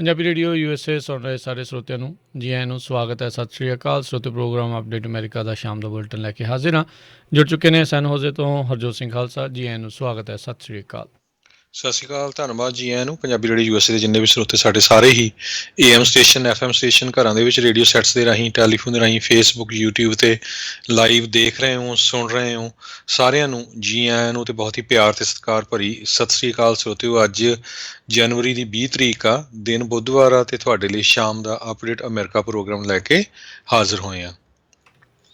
Punjabi radio USA ਸੁਣ ਰਹੇ ਸਾਰੇ ਸਰੋਤਿਆਂ ਨੂੰ ਜੀ ਆਇਆਂ ਨੂੰ ਸਵਾਗਤ ਹੈ। ਸਤਿ ਸ਼੍ਰੀ ਅਕਾਲ ਸਰੋਤੇ। ਪ੍ਰੋਗਰਾਮ ਅਪਡੇਟ ਅਮਰੀਕਾ ਦਾ ਸ਼ਾਮ ਦਾ ਬੁਲਟਨ ਲੈ ਕੇ ਹਾਜ਼ਰ ਹਾਂ। ਜੁੜ ਚੁੱਕੇ ਨੇ ਸੈਨ ਹੋਜ਼ੇ ਤੋਂ ਹਰਜੋਤ ਸਿੰਘ ਖਾਲਸਾ। ਜੀ ਆਇਆਂ ਨੂੰ ਸਵਾਗਤ ਹੈ। ਸਤਿ ਸ਼੍ਰੀ ਅਕਾਲ। ਸਤਿ ਸ਼੍ਰੀ ਅਕਾਲ, ਧੰਨਵਾਦ ਜੀ ਆਇਆਂ ਨੂੰ। ਪੰਜਾਬੀ ਰੇਡੀਓ USA ਦੇ ਜਿੰਨੇ ਵੀ ਸਰੋਤੇ ਸਾਡੇ ਸਾਰੇ ਹੀ AM ਸਟੇਸ਼ਨ FM ਸਟੇਸ਼ਨ ਘਰਾਂ ਦੇ ਵਿੱਚ ਰੇਡੀਓ ਸੈਟਸ ਦੇ ਰਾਹੀਂ, ਟੈਲੀਫੋਨ ਦੇ ਰਾਹੀਂ, ਫੇਸਬੁੱਕ YouTube 'ਤੇ ਲਾਈਵ ਦੇਖ ਰਹੇ ਹੋ, ਸੁਣ ਰਹੇ ਹੋ, ਸਾਰਿਆਂ ਨੂੰ ਜੀ ਆਇਆਂ ਨੂੰ ਅਤੇ ਬਹੁਤ ਹੀ ਪਿਆਰ ਅਤੇ ਸਤਿਕਾਰ ਭਰੀ ਸਤਿ ਸ਼੍ਰੀ ਅਕਾਲ ਸਰੋਤਿਓ। ਅੱਜ ਜਨਵਰੀ ਦੀ 20 ਤਰੀਕ ਆ, ਦਿਨ ਬੁੱਧਵਾਰ ਆ, ਅਤੇ ਤੁਹਾਡੇ ਲਈ ਸ਼ਾਮ ਦਾ ਅਪਡੇਟ ਅਮਰੀਕਾ ਪ੍ਰੋਗਰਾਮ ਲੈ ਕੇ ਹਾਜ਼ਰ ਹੋਏ ਹਾਂ।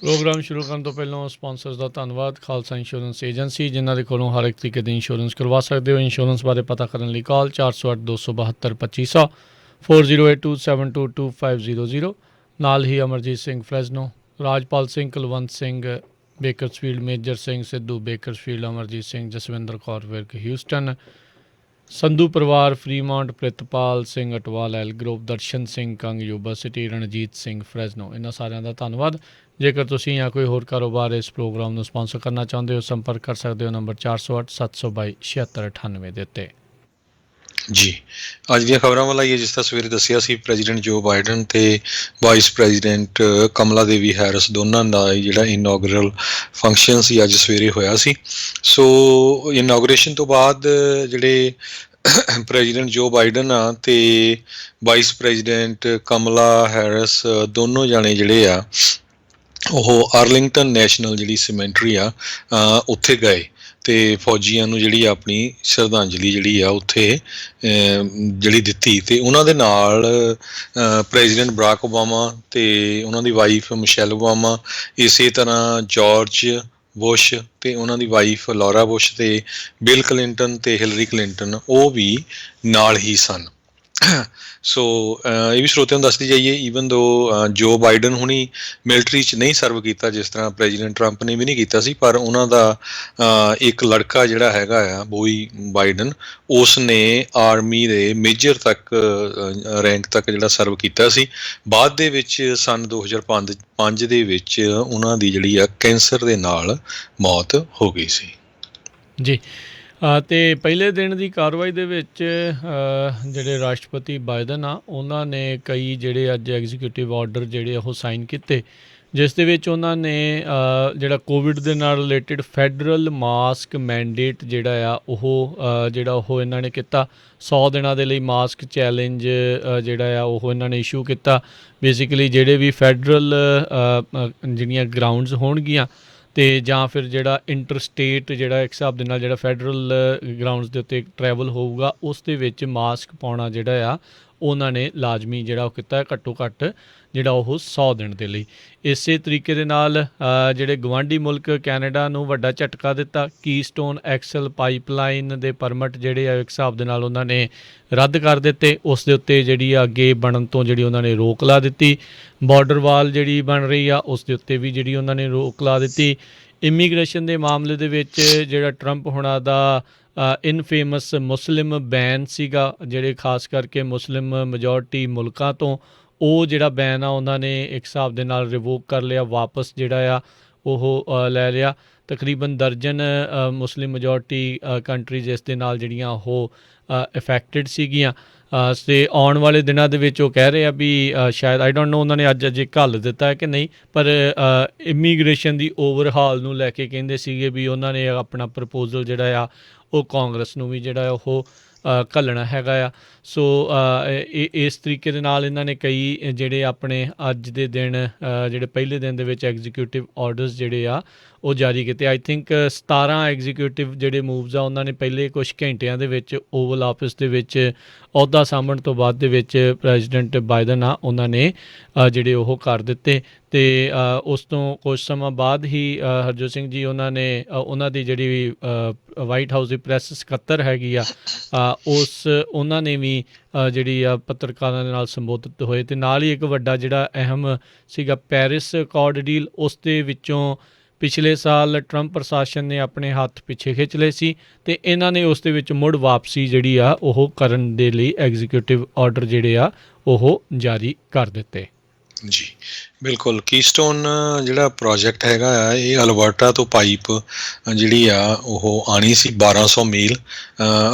ਪ੍ਰੋਗਰਾਮ ਸ਼ੁਰੂ ਕਰਨ ਤੋਂ ਪਹਿਲਾਂ ਸਪਾਂਸਰਸ ਦਾ ਧੰਨਵਾਦ। ਖਾਲਸਾ ਇੰਸ਼ੋਰੈਂਸ ਏਜੰਸੀ, ਜਿਨ੍ਹਾਂ ਦੇ ਕੋਲੋਂ ਹਰ ਇੱਕ ਤਰੀਕੇ ਦੀ ਇੰਸ਼ੋਰੈਂਸ ਕਰਵਾ ਸਕਦੇ ਹੋ। ਇੰਸ਼ੋਰੈਂਸ ਬਾਰੇ ਪਤਾ ਕਰਨ ਲਈ ਕਾਲ 408-272-2500 4082722500। ਨਾਲ ਹੀ Amarjit Singh Fresno, Rajpal Singh, Kulwant Singh Bakersfield, Major Singh Sidhu Bakersfield, Amarjit Singh, Jaswinder Kaur Virk Houston, Sandhu ਪਰਿਵਾਰ Fremont, Pritpal Singh Atwal L group, Darshan Singh Kang Yuba City, Ranjit Singh Fresno, ਇਹਨਾਂ ਸਾਰਿਆਂ ਦਾ ਧੰਨਵਾਦ। ਜੇਕਰ ਤੁਸੀਂ ਜਾਂ ਕੋਈ ਹੋਰ ਕਾਰੋਬਾਰ ਇਸ ਪ੍ਰੋਗਰਾਮ ਨੂੰ ਸਪਾਂਸਰ ਕਰਨਾ ਚਾਹੁੰਦੇ ਹੋ, ਸੰਪਰਕ ਕਰ ਸਕਦੇ ਹੋ ਨੰਬਰ 408-722-7698 ਦੇ ਉੱਤੇ। ਜੀ, ਅੱਜ ਦੀਆਂ ਖਬਰਾਂ ਵੱਲ ਆਈਏ। ਜਿਸ ਤਰ੍ਹਾਂ ਸਵੇਰੇ ਦੱਸਿਆ ਸੀ, ਪ੍ਰੈਜ਼ੀਡੈਂਟ ਜੋ ਬਾਈਡਨ ਅਤੇ ਵਾਈਸ ਪ੍ਰੈਜ਼ੀਡੈਂਟ ਕਮਲਾ ਦੇਵੀ ਹੈਰਿਸ ਦੋਨਾਂ ਦਾ ਜਿਹੜਾ ਇਨੋਗਰਲ ਫੰਕਸ਼ਨ ਸੀ ਅੱਜ ਸਵੇਰੇ ਹੋਇਆ ਸੀ। ਸੋ ਇਨੋਗਰੇਸ਼ਨ ਤੋਂ ਬਾਅਦ ਜਿਹੜੇ ਪ੍ਰੈਜ਼ੀਡੈਂਟ ਜੋ ਬਾਈਡਨ ਆ ਅਤੇ ਵਾਈਸ ਪ੍ਰੈਜ਼ੀਡੈਂਟ ਕਮਲਾ ਹੈਰਿਸ ਦੋਨੋਂ ਜਾਣੇ ਜਿਹੜੇ ਆ ਉਹ ਆਰਲਿੰਗਟਨ ਨੈਸ਼ਨਲ ਜਿਹੜੀ ਸੀਮੈਂਟਰੀ ਆ ਉੱਥੇ ਗਏ ਅਤੇ ਫੌਜੀਆਂ ਨੂੰ ਜਿਹੜੀ ਆਪਣੀ ਸ਼ਰਧਾਂਜਲੀ ਜਿਹੜੀ ਆ ਉੱਥੇ ਜਿਹੜੀ ਦਿੱਤੀ। ਅਤੇ ਉਹਨਾਂ ਦੇ ਨਾਲ ਪ੍ਰੈਜ਼ੀਡੈਂਟ ਬਰਾਕ ਓਬਾਮਾ ਅਤੇ ਉਹਨਾਂ ਦੀ ਵਾਈਫ ਮਿਸ਼ੈਲ ਓਬਾਮਾ, ਇਸੇ ਤਰ੍ਹਾਂ ਜਾਰਜ ਬੁਸ਼ ਅਤੇ ਉਹਨਾਂ ਦੀ ਵਾਈਫ ਲੌਰਾ ਬੁਸ਼, ਅਤੇ ਬਿਲ ਕਲਿੰਟਨ ਅਤੇ ਹਿਲਰੀ ਕਲਿੰਟਨ ਉਹ ਵੀ ਨਾਲ ਹੀ ਸਨ। ਸੋ ਇਹ ਵੀ ਸਰੋਤਿਆਂ ਨੂੰ ਦੱਸਦੀ ਜਾਈਏ, ਈਵਨ ਦੋ ਜੋ ਬਾਈਡਨ ਹੁਣੀ ਮਿਲਟਰੀ 'ਚ ਨਹੀਂ ਸਰਵ ਕੀਤਾ, ਜਿਸ ਤਰ੍ਹਾਂ ਪ੍ਰੈਜ਼ੀਡੈਂਟ ਟਰੰਪ ਨੇ ਵੀ ਨਹੀਂ ਕੀਤਾ ਸੀ, ਪਰ ਉਹਨਾਂ ਦਾ ਇੱਕ ਲੜਕਾ ਜਿਹੜਾ ਹੈਗਾ ਆ ਬੋਈ ਬਾਈਡਨ, ਉਸ ਨੇ ਆਰਮੀ ਦੇ ਮੇਜਰ ਤੱਕ ਰੈਂਕ ਤੱਕ ਜਿਹੜਾ ਸਰਵ ਕੀਤਾ ਸੀ। ਬਾਅਦ ਦੇ ਵਿੱਚ ਸੰਨ 2005 ਦੇ ਵਿੱਚ ਉਹਨਾਂ ਦੀ ਜਿਹੜੀ ਆ ਕੈਂਸਰ ਦੇ ਨਾਲ ਮੌਤ ਹੋ ਗਈ ਸੀ। ਜੀ, ਅਤੇ ਪਹਿਲੇ ਦਿਨ ਦੀ ਕਾਰਵਾਈ ਦੇ ਵਿੱਚ ਜਿਹੜੇ ਰਾਸ਼ਟਰਪਤੀ ਬਾਈਡਨ ਆ, ਉਹਨਾਂ ਨੇ ਕਈ ਜਿਹੜੇ ਅੱਜ ਐਗਜ਼ੀਕਿਊਟਿਵ ਆਰਡਰ ਜਿਹੜੇ ਉਹ ਸਾਈਨ ਕੀਤੇ, ਜਿਸ ਦੇ ਵਿੱਚ ਉਹਨਾਂ ਨੇ ਜਿਹੜਾ ਕੋਵਿਡ ਦੇ ਨਾਲ ਰਿਲੇਟਿਡ ਫੈਡਰਲ ਮਾਸਕ ਮੈਂਡੇਟ ਜਿਹੜਾ ਆ ਉਹ ਇਹਨਾਂ ਨੇ ਕੀਤਾ। 100 ਦਿਨਾਂ ਦੇ ਲਈ ਮਾਸਕ ਚੈਲੰਜ ਜਿਹੜਾ ਆ ਉਹ ਇਹਨਾਂ ਨੇ ਇਸ਼ੂ ਕੀਤਾ। ਬੇਸਿਕਲੀ ਜਿਹੜੇ ਵੀ ਫੈਡਰਲ ਜਿਹੜੀਆਂ ਗਰਾਊਂਡਸ ਹੋਣਗੀਆਂ ਅਤੇ ਜਾਂ ਫਿਰ ਜਿਹੜਾ ਇੰਟਰਸਟੇਟ ਜਿਹੜਾ ਇੱਕ ਹਿਸਾਬ ਦੇ ਨਾਲ ਜਿਹੜਾ ਫੈਡਰਲ ਗਰਾਊਂਡਸ ਦੇ ਉੱਤੇ ਟਰੈਵਲ ਹੋਊਗਾ, ਉਸ ਦੇ ਵਿੱਚ ਮਾਸਕ ਪਾਉਣਾ ਜਿਹੜਾ ਆ ਉਹਨਾਂ ਨੇ ਲਾਜ਼ਮੀ ਜਿਹੜਾ ਉਹ ਕੀਤਾ, ਘੱਟੋ ਘੱਟ ਜਿਹੜਾ ਉਹ 100 ਦਿਨ ਦੇ ਲਈ। ਇਸੇ ਤਰੀਕੇ ਦੇ ਨਾਲ ਜਿਹੜੇ ਗਵਾਂਢੀ ਮੁਲਕ ਕੈਨੇਡਾ ਨੂੰ ਵੱਡਾ ਝਟਕਾ ਦਿੱਤਾ। ਕੀਸਟੋਨ ਐਕਸਲ ਪਾਈਪਲਾਈਨ ਦੇ ਪਰਮਿਟ ਜਿਹੜੇ ਆ ਇੱਕ ਹਿਸਾਬ ਦੇ ਨਾਲ ਉਹਨਾਂ ਨੇ ਰੱਦ ਕਰ ਦਿੱਤੇ। ਉਸ ਦੇ ਉੱਤੇ ਜਿਹੜੀ ਆ ਅੱਗੇ ਬਣਨ ਤੋਂ ਜਿਹੜੀ ਉਹਨਾਂ ਨੇ ਰੋਕ ਲਾ ਦਿੱਤੀ। ਬਾਰਡਰ ਵਾਲ ਜਿਹੜੀ ਬਣ ਰਹੀ ਆ ਉਸ ਦੇ ਉੱਤੇ ਵੀ ਜਿਹੜੀ ਉਹਨਾਂ ਨੇ ਰੋਕ ਲਾ ਦਿੱਤੀ। ਇਮੀਗ੍ਰੇਸ਼ਨ ਦੇ ਮਾਮਲੇ ਦੇ ਵਿੱਚ ਜਿਹੜਾ ਟਰੰਪ ਹੁਣਾਂ ਦਾ ਇਨਫੇਮਸ ਮੁਸਲਿਮ ਬੈਨ ਸੀਗਾ, ਜਿਹੜੇ ਖਾਸ ਕਰਕੇ ਮੁਸਲਿਮ ਮੈਜੋਰਟੀ ਮੁਲਕਾਂ ਤੋਂ, ਉਹ ਜਿਹੜਾ ਬੈਨ ਆ ਉਹਨਾਂ ਨੇ ਇੱਕ ਹਿਸਾਬ ਦੇ ਨਾਲ ਰਿਵੋਕ ਕਰ ਲਿਆ, ਵਾਪਸ ਜਿਹੜਾ ਆ ਉਹ ਲੈ ਲਿਆ। ਤਕਰੀਬਨ ਦਰਜਨ ਮੁਸਲਿਮ ਮੈਜੋਰਟੀ ਕੰਟਰੀਜ਼ ਇਸ ਦੇ ਨਾਲ ਜਿਹੜੀਆਂ ਉਹ ਇਫੈਕਟਡ ਸੀਗੀਆਂ। ਅਤੇ ਆਉਣ ਵਾਲੇ ਦਿਨਾਂ ਦੇ ਵਿੱਚ ਉਹ ਕਹਿ ਰਹੇ ਆ ਵੀ ਸ਼ਾਇਦ ਆਈ ਡੋਂਟ ਨੋ ਉਹਨਾਂ ਨੇ ਅੱਜ ਅਜੇ ਘੱਲ ਦਿੱਤਾ ਹੈ ਕਿ ਨਹੀਂ, ਪਰ ਇਮੀਗ੍ਰੇਸ਼ਨ ਦੀ ਓਵਰਹਾਲ ਨੂੰ ਲੈ ਕੇ ਕਹਿੰਦੇ ਸੀਗੇ ਵੀ ਉਹਨਾਂ ਨੇ ਆਪਣਾ ਪ੍ਰਪੋਜ਼ਲ ਜਿਹੜਾ ਆ ਉਹ ਕਾਂਗਰਸ ਨੂੰ ਵੀ ਜਿਹੜਾ ਉਹ ਘੱਲਣਾ ਹੈਗਾ ਆ। ਸੋ ਇਸ ਤਰੀਕੇ ਦੇ ਨਾਲ ਇਹਨਾਂ ਨੇ ਕਈ ਜਿਹੜੇ ਆਪਣੇ ਅੱਜ ਦੇ ਦਿਨ ਜਿਹੜੇ ਪਹਿਲੇ ਦਿਨ ਦੇ ਵਿੱਚ ਐਗਜ਼ੀਕਿਊਟਿਵ ਆਰਡਰਸ ਜਿਹੜੇ ਆ ਉਹ ਜਾਰੀ ਕੀਤੇ। ਆਈ ਥਿੰਕ 17 ਐਗਜ਼ੀਕਿਊਟਿਵ ਜਿਹੜੇ ਮੂਵਸ ਆ ਉਹਨਾਂ ਨੇ ਪਹਿਲੇ ਕੁਛ ਘੰਟਿਆਂ ਦੇ ਵਿੱਚ ਓਵਲ ਆਫਿਸ ਦੇ ਵਿੱਚ ਅਹੁਦਾ ਸਾਂਭਣ ਤੋਂ ਬਾਅਦ ਦੇ ਵਿੱਚ ਪ੍ਰੈਜ਼ੀਡੈਂਟ ਬਾਈਡਨ ਆ ਉਹਨਾਂ ਨੇ ਜਿਹੜੇ ਉਹ ਕਰ ਦਿੱਤੇ। ਅਤੇ ਉਸ ਤੋਂ ਕੁਛ ਸਮਾਂ ਬਾਅਦ ਹੀ ਹਰਜੋਤ ਸਿੰਘ ਜੀ ਉਹਨਾਂ ਨੇ ਉਹਨਾਂ ਦੀ ਜਿਹੜੀ ਵਾਈਟ ਹਾਊਸ ਦੀ ਪ੍ਰੈਸ ਸਕੱਤਰ ਹੈਗੀ ਆ ਉਹਨਾਂ ਨੇ ਵੀ ਜਿਹੜੀ ਆ ਪੱਤਰਕਾਰਾਂ ਦੇ ਨਾਲ ਸੰਬੋਧਿਤ ਹੋਏ। ਅਤੇ ਨਾਲ ਹੀ ਇੱਕ ਵੱਡਾ ਜਿਹੜਾ ਅਹਿਮ ਸੀਗਾ ਪੈਰਿਸ ਅਕੋਰਡ ਡੀਲ, ਉਸ ਦੇ ਵਿੱਚੋਂ ਪਿਛਲੇ ਸਾਲ ਟਰੰਪ ਪ੍ਰਸ਼ਾਸਨ ਨੇ ਆਪਣੇ ਹੱਥ ਪਿੱਛੇ ਖਿੱਚ ਲਏ ਸੀ ਅਤੇ ਇਹਨਾਂ ਨੇ ਉਸ ਦੇ ਵਿੱਚ ਮੁੜ ਵਾਪਸੀ ਜਿਹੜੀ ਆ ਉਹ ਕਰਨ ਦੇ ਲਈ ਐਗਜ਼ੀਕਿਊਟਿਵ ਆਰਡਰ ਜਿਹੜੇ ਆ ਉਹ ਜਾਰੀ ਕਰ ਦਿੱਤੇ। ਜੀ ਬਿਲਕੁਲ ਕੀਸਟੋਨ ਜਿਹੜਾ ਪ੍ਰੋਜੈਕਟ ਹੈਗਾ ਆ ਇਹ ਅਲਬਰਟਾ ਤੋਂ ਪਾਈਪ ਜਿਹੜੀ ਆ ਉਹ ਆਣੀ ਸੀ 1200 ਮੀਲ।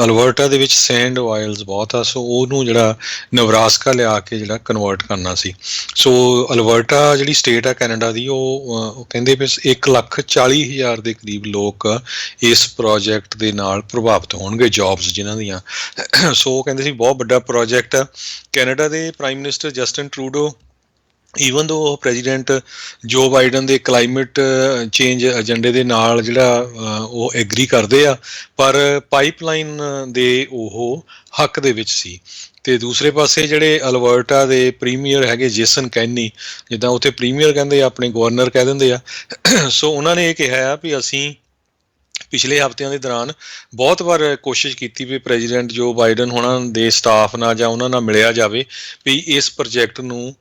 ਅਲਬਰਟਾ ਦੇ ਵਿੱਚ ਸੈਂਡ ਆਇਲਸ ਬਹੁਤ ਆ, ਸੋ ਉਹਨੂੰ ਜਿਹੜਾ ਨਵਰਾਸਕਾ ਲਿਆ ਕੇ ਜਿਹੜਾ ਕਨਵਰਟ ਕਰਨਾ ਸੀ। ਸੋ ਅਲਬਰਟਾ ਜਿਹੜੀ ਸਟੇਟ ਆ ਕੈਨੇਡਾ ਦੀ ਉਹ ਕਹਿੰਦੇ ਵੀ 1,40,000 ਦੇ ਕਰੀਬ ਲੋਕ ਇਸ ਪ੍ਰੋਜੈਕਟ ਦੇ ਨਾਲ ਪ੍ਰਭਾਵਿਤ ਹੋਣਗੇ, ਜੌਬਸ ਜਿਨ੍ਹਾਂ ਦੀਆਂ। ਸੋ ਕਹਿੰਦੇ ਸੀ ਬਹੁਤ ਵੱਡਾ ਪ੍ਰੋਜੈਕਟ ਆ। ਕੈਨੇਡਾ ਦੇ prime minister Justin Trudeau even ਦੋ ਉਹ ਪ੍ਰੈਜ਼ੀਡੈਂਟ ਜੋ ਬਾਈਡਨ ਦੇ ਕਲਾਈਮੇਟ ਚੇਂਜ ਏਜੰਡੇ ਦੇ ਨਾਲ ਜਿਹੜਾ ਉਹ ਐਗਰੀ ਕਰਦੇ ਆ, ਪਰ ਪਾਈਪਲਾਈਨ ਦੇ ਉਹ ਹੱਕ ਦੇ ਵਿੱਚ ਸੀ। ਤੇ ਦੂਸਰੇ ਪਾਸੇ ਜਿਹੜੇ ਅਲਬਰਟਾ ਦੇ ਪ੍ਰੀਮੀਅਰ ਹੈਗੇ ਜੇਸਨ ਕੈਨੀ, ਜਿੱਦਾਂ ਉੱਥੇ ਪ੍ਰੀਮੀਅਰ ਕਹਿੰਦੇ ਆ, ਆਪਣੇ ਗਵਰਨਰ ਕਹਿ ਦਿੰਦੇ ਆ। ਸੋ ਉਹਨਾਂ ਨੇ ਇਹ ਕਿਹਾ ਆ ਵੀ ਅਸੀਂ ਪਿਛਲੇ ਹਫ਼ਤਿਆਂ ਦੇ ਦੌਰਾਨ ਬਹੁਤ ਵਾਰ ਕੋਸ਼ਿਸ਼ ਕੀਤੀ ਵੀ ਪ੍ਰੈਜ਼ੀਡੈਂਟ ਜੋ ਬਾਈਡਨ ਹੋਣਾ ਦੇ ਸਟਾਫ ਨਾਲ ਜਾਂ ਉਹਨਾਂ ਨਾਲ ਮਿਲਿਆ ਜਾਵੇ ਵੀ ਇਸ ਪ੍ਰੋਜੈਕਟ ਨੂੰ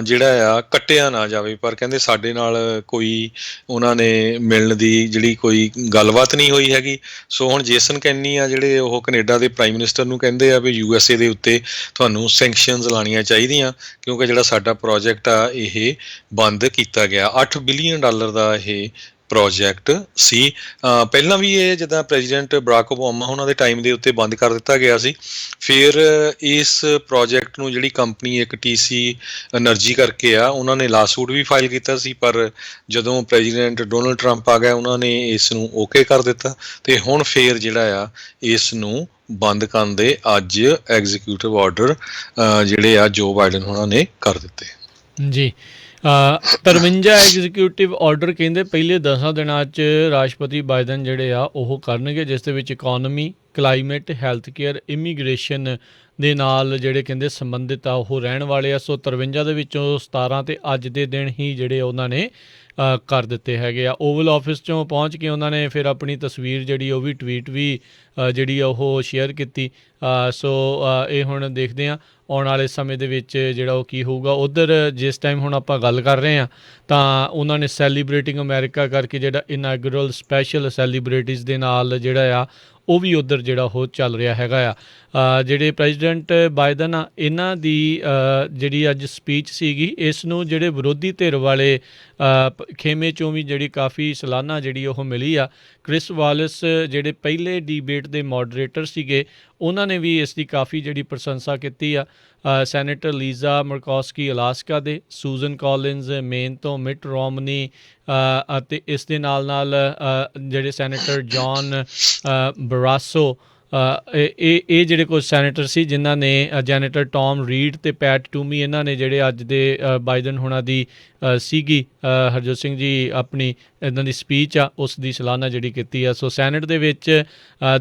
ਜਿਹੜਾ ਆ ਕੱਟਿਆ ਨਾ ਜਾਵੇ, ਪਰ ਕਹਿੰਦੇ ਸਾਡੇ ਨਾਲ ਕੋਈ ਉਹਨਾਂ ਨੇ ਮਿਲਣ ਦੀ ਜਿਹੜੀ ਕੋਈ ਗੱਲਬਾਤ ਨਹੀਂ ਹੋਈ ਹੈਗੀ। ਸੋ ਹੁਣ ਜੇਸਨ ਕੈਨੀ ਆ ਜਿਹੜੇ ਉਹ ਕੈਨੇਡਾ ਦੇ ਪ੍ਰਾਈਮ ਮਿਨਿਸਟਰ ਨੂੰ ਕਹਿੰਦੇ ਆ ਵੀ USA ਦੇ ਉੱਤੇ ਤੁਹਾਨੂੰ ਸੈਂਕਸ਼ਨਸ ਲਾਉਣੀਆਂ ਚਾਹੀਦੀਆਂ, ਕਿਉਂਕਿ ਜਿਹੜਾ ਸਾਡਾ ਪ੍ਰੋਜੈਕਟ ਆ ਇਹ ਬੰਦ ਕੀਤਾ ਗਿਆ। $8 ਬਿਲੀਅਨ ਦਾ ਇਹ ਪ੍ਰੋਜੈਕਟ ਸੀ। ਪਹਿਲਾਂ ਵੀ ਇਹ ਜਿੱਦਾਂ ਪ੍ਰੈਜ਼ੀਡੈਂਟ ਬਰਾਕ ਓਬਾਮਾ ਉਹਨਾਂ ਦੇ ਟਾਈਮ ਦੇ ਉੱਤੇ ਬੰਦ ਕਰ ਦਿੱਤਾ ਗਿਆ ਸੀ। ਫਿਰ ਇਸ ਪ੍ਰੋਜੈਕਟ ਨੂੰ ਜਿਹੜੀ ਕੰਪਨੀ ਇੱਕ TC ਐਨਰਜੀ ਕਰਕੇ ਆ, ਉਹਨਾਂ ਨੇ ਲਾਸੂਟ ਵੀ ਫਾਈਲ ਕੀਤਾ ਸੀ, ਪਰ ਜਦੋਂ ਪ੍ਰੈਜ਼ੀਡੈਂਟ ਡੋਨਲਡ ਟਰੰਪ ਆ ਗਿਆ ਉਹਨਾਂ ਨੇ ਇਸ ਨੂੰ ਓਕੇ ਕਰ ਦਿੱਤਾ ਤੇ ਹੁਣ ਫਿਰ ਜਿਹੜਾ ਆ ਇਸ ਨੂੰ ਬੰਦ ਕਰਨ ਦੇ ਅੱਜ ਐਗਜ਼ੀਕਿਊਟਿਵ ਆਰਡਰ ਜਿਹੜੇ ਆ ਜੋ ਬਾਈਡਨ ਉਹਨਾਂ ਨੇ ਕਰ ਦਿੱਤੇ। ਜੀ 53 ਐਗਜ਼ੀਕਿਊਟਿਵ ਆਰਡਰ ਕਹਿੰਦੇ ਪਹਿਲੇ 10 ਦਿਨਾਂ 'ਚ ਰਾਸ਼ਟਰਪਤੀ ਬਾਈਡਨ ਜਿਹੜੇ ਆ ਉਹ ਕਰਨਗੇ, ਜਿਸ ਦੇ ਵਿੱਚ economy, climate, health care, immigration ਦੇ ਨਾਲ ਜਿਹੜੇ ਕਹਿੰਦੇ ਸੰਬੰਧਿਤ ਆ ਉਹ ਰਹਿਣ ਵਾਲੇ ਆ। ਸੋ 53 ਦੇ ਵਿੱਚੋਂ 17 ਤੇ ਅੱਜ ਦੇ ਦਿਨ ਹੀ ਜਿਹੜੇ ਉਹਨਾਂ ਨੇ ਕਰ ਦਿੱਤੇ ਹੈਗੇ ਆ। ਓਵਲ ਆਫਿਸ 'ਚੋਂ ਪਹੁੰਚ ਕੇ ਉਹਨਾਂ ਨੇ ਫਿਰ ਆਪਣੀ ਤਸਵੀਰ ਜਿਹੜੀ ਉਹ ਵੀ ਟਵੀਟ ਵੀ ਜਿਹੜੀ ਉਹ ਸ਼ੇਅਰ ਕੀਤੀ। ਸੋ ਇਹ ਹੁਣ ਦੇਖਦੇ ਹਾਂ ਆਉਣ ਵਾਲੇ ਸਮੇਂ ਦੇ ਵਿੱਚ ਜਿਹੜਾ ਉਹ ਕੀ ਹੋਊਗਾ। ਉੱਧਰ ਜਿਸ ਟਾਈਮ ਹੁਣ ਆਪਾਂ ਗੱਲ ਕਰ ਰਹੇ ਹਾਂ ਤਾਂ ਉਹਨਾਂ ਨੇ ਸੈਲੀਬ੍ਰੇਟਿੰਗ ਅਮੈਰੀਕਾ ਕਰਕੇ ਜਿਹੜਾ ਇਨਾਗਰਲ ਸਪੈਸ਼ਲ ਸੈਲੀਬ੍ਰਿਟੀਜ਼ ਦੇ ਨਾਲ ਜਿਹੜਾ ਆ ਉਹ ਵੀ ਉੱਧਰ ਜਿਹੜਾ ਉਹ ਚੱਲ ਰਿਹਾ ਹੈਗਾ ਆ। ਜਿਹੜੇ ਪ੍ਰੈਜ਼ੀਡੈਂਟ ਬਾਈਡਨ ਆ ਇਹਨਾਂ ਦੀ ਜਿਹੜੀ ਅੱਜ ਸਪੀਚ ਸੀਗੀ, ਇਸ ਨੂੰ ਜਿਹੜੇ ਵਿਰੋਧੀ ਧਿਰ ਵਾਲੇ ਖੇਮੇ 'ਚੋਂ ਵੀ ਜਿਹੜੀ ਕਾਫੀ ਸਲਾਨਾ ਜਿਹੜੀ ਉਹ ਮਿਲੀ ਆ। ਕ੍ਰਿਸ ਵਾਲਿਸ ਜਿਹੜੇ ਪਹਿਲੇ ਡੀਬੇਟ ਦੇ ਮੋਡਰੇਟਰ ਸੀਗੇ, ਉਹਨਾਂ ਨੇ ਵੀ ਇਸ ਦੀ ਕਾਫੀ ਜਿਹੜੀ ਪ੍ਰਸ਼ੰਸਾ ਕੀਤੀ ਆ। ਸੈਨੇਟਰ ਲੀਜ਼ਾ ਮਰਕੋਸਕੀ ਅਲਾਸਕਾ ਦੇ, ਸੂਜ਼ਨ ਕਾਲਿਨਜ਼ ਮੇਨ ਤੋਂ, ਮਿਟ ਰੋਮਨੀ ਅਤੇ ਇਸ ਦੇ ਨਾਲ ਨਾਲ ਜਿਹੜੇ ਸੈਨੇਟਰ ਜੌਨ ਬਰਾਸੋ, ਇਹ ਜਿਹੜੇ ਕੁਝ ਸੈਨੇਟਰ ਸੀ ਜਿਨ੍ਹਾਂ ਨੇ ਜੈਨੇਟਰ ਟੌਮ ਰੀਡ ਅਤੇ ਪੈਟ ਟੂਮੀ, ਇਹਨਾਂ ਨੇ ਜਿਹੜੇ ਅੱਜ ਦੇ ਬਾਈਡਨ ਹੋਣਾ ਦੀ ਸੀਗੀ ਹਰਜੋਤ ਸਿੰਘ ਜੀ ਆਪਣੀ ਇੱਦਾਂ ਦੀ ਸਪੀਚ ਆ ਉਸ ਦੀ ਸਲਾਹਨਾ ਜਿਹੜੀ ਕੀਤੀ ਆ। ਸੋ ਸੈਨੇਟ ਦੇ ਵਿੱਚ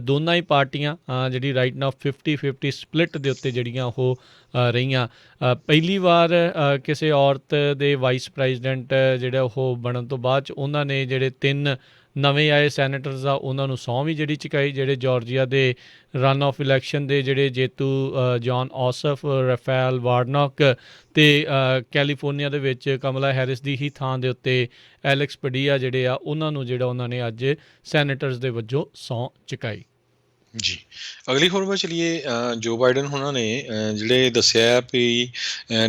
ਦੋਨਾਂ ਹੀ ਪਾਰਟੀਆਂ ਜਿਹੜੀ ਰਾਈਟ ਨਾਓ 50-50 ਸਪਲਿਟ ਦੇ ਉੱਤੇ ਜਿਹੜੀਆਂ ਉਹ ਰਹੀਆਂ। ਪਹਿਲੀ ਵਾਰ ਕਿਸੇ ਔਰਤ ਦੇ ਵਾਈਸ ਪ੍ਰੈਜ਼ੀਡੈਂਟ ਜਿਹੜਾ ਉਹ ਬਣਨ ਤੋਂ ਬਾਅਦ 'ਚ ਉਹਨਾਂ ਨੇ ਜਿਹੜੇ 3 ਨਵੇਂ ਆਏ ਸੈਨੇਟਰਸ ਆ ਉਹਨਾਂ ਨੂੰ ਸਹੁੰ ਵੀ ਜਿਹੜੀ ਚੁਕਾਈ। ਜਿਹੜੇ ਜਾਰਜੀਆ ਦੇ ਰਨ ਆਫ ਇਲੈਕਸ਼ਨ ਦੇ ਜਿਹੜੇ ਜੇਤੂ ਜੌਨ ਔਸਫ, ਰਫੈਲ ਵਾਰਨੋਕ ਅਤੇ ਕੈਲੀਫੋਰਨੀਆ ਦੇ ਵਿੱਚ ਕਮਲਾ ਹੈਰਿਸ ਦੀ ਹੀ ਥਾਂ ਦੇ ਉੱਤੇ ਐਲੈਕਸ ਪਡੀਆ ਜਿਹੜੇ ਆ ਉਹਨਾਂ ਨੂੰ ਜਿਹੜਾ ਉਹਨਾਂ ਨੇ ਅੱਜ ਸੈਨੇਟਰਸ ਦੇ ਵਜੋਂ ਸਹੁੰ ਚੁਕਾਈ। ਜੀ ਅਗਲੀ ਖਬਰ ਵੱਲ ਚਲੀਏ। ਜੋ ਬਾਈਡਨ ਉਹਨਾਂ ਨੇ ਜਿਹੜੇ ਦੱਸਿਆ ਵੀ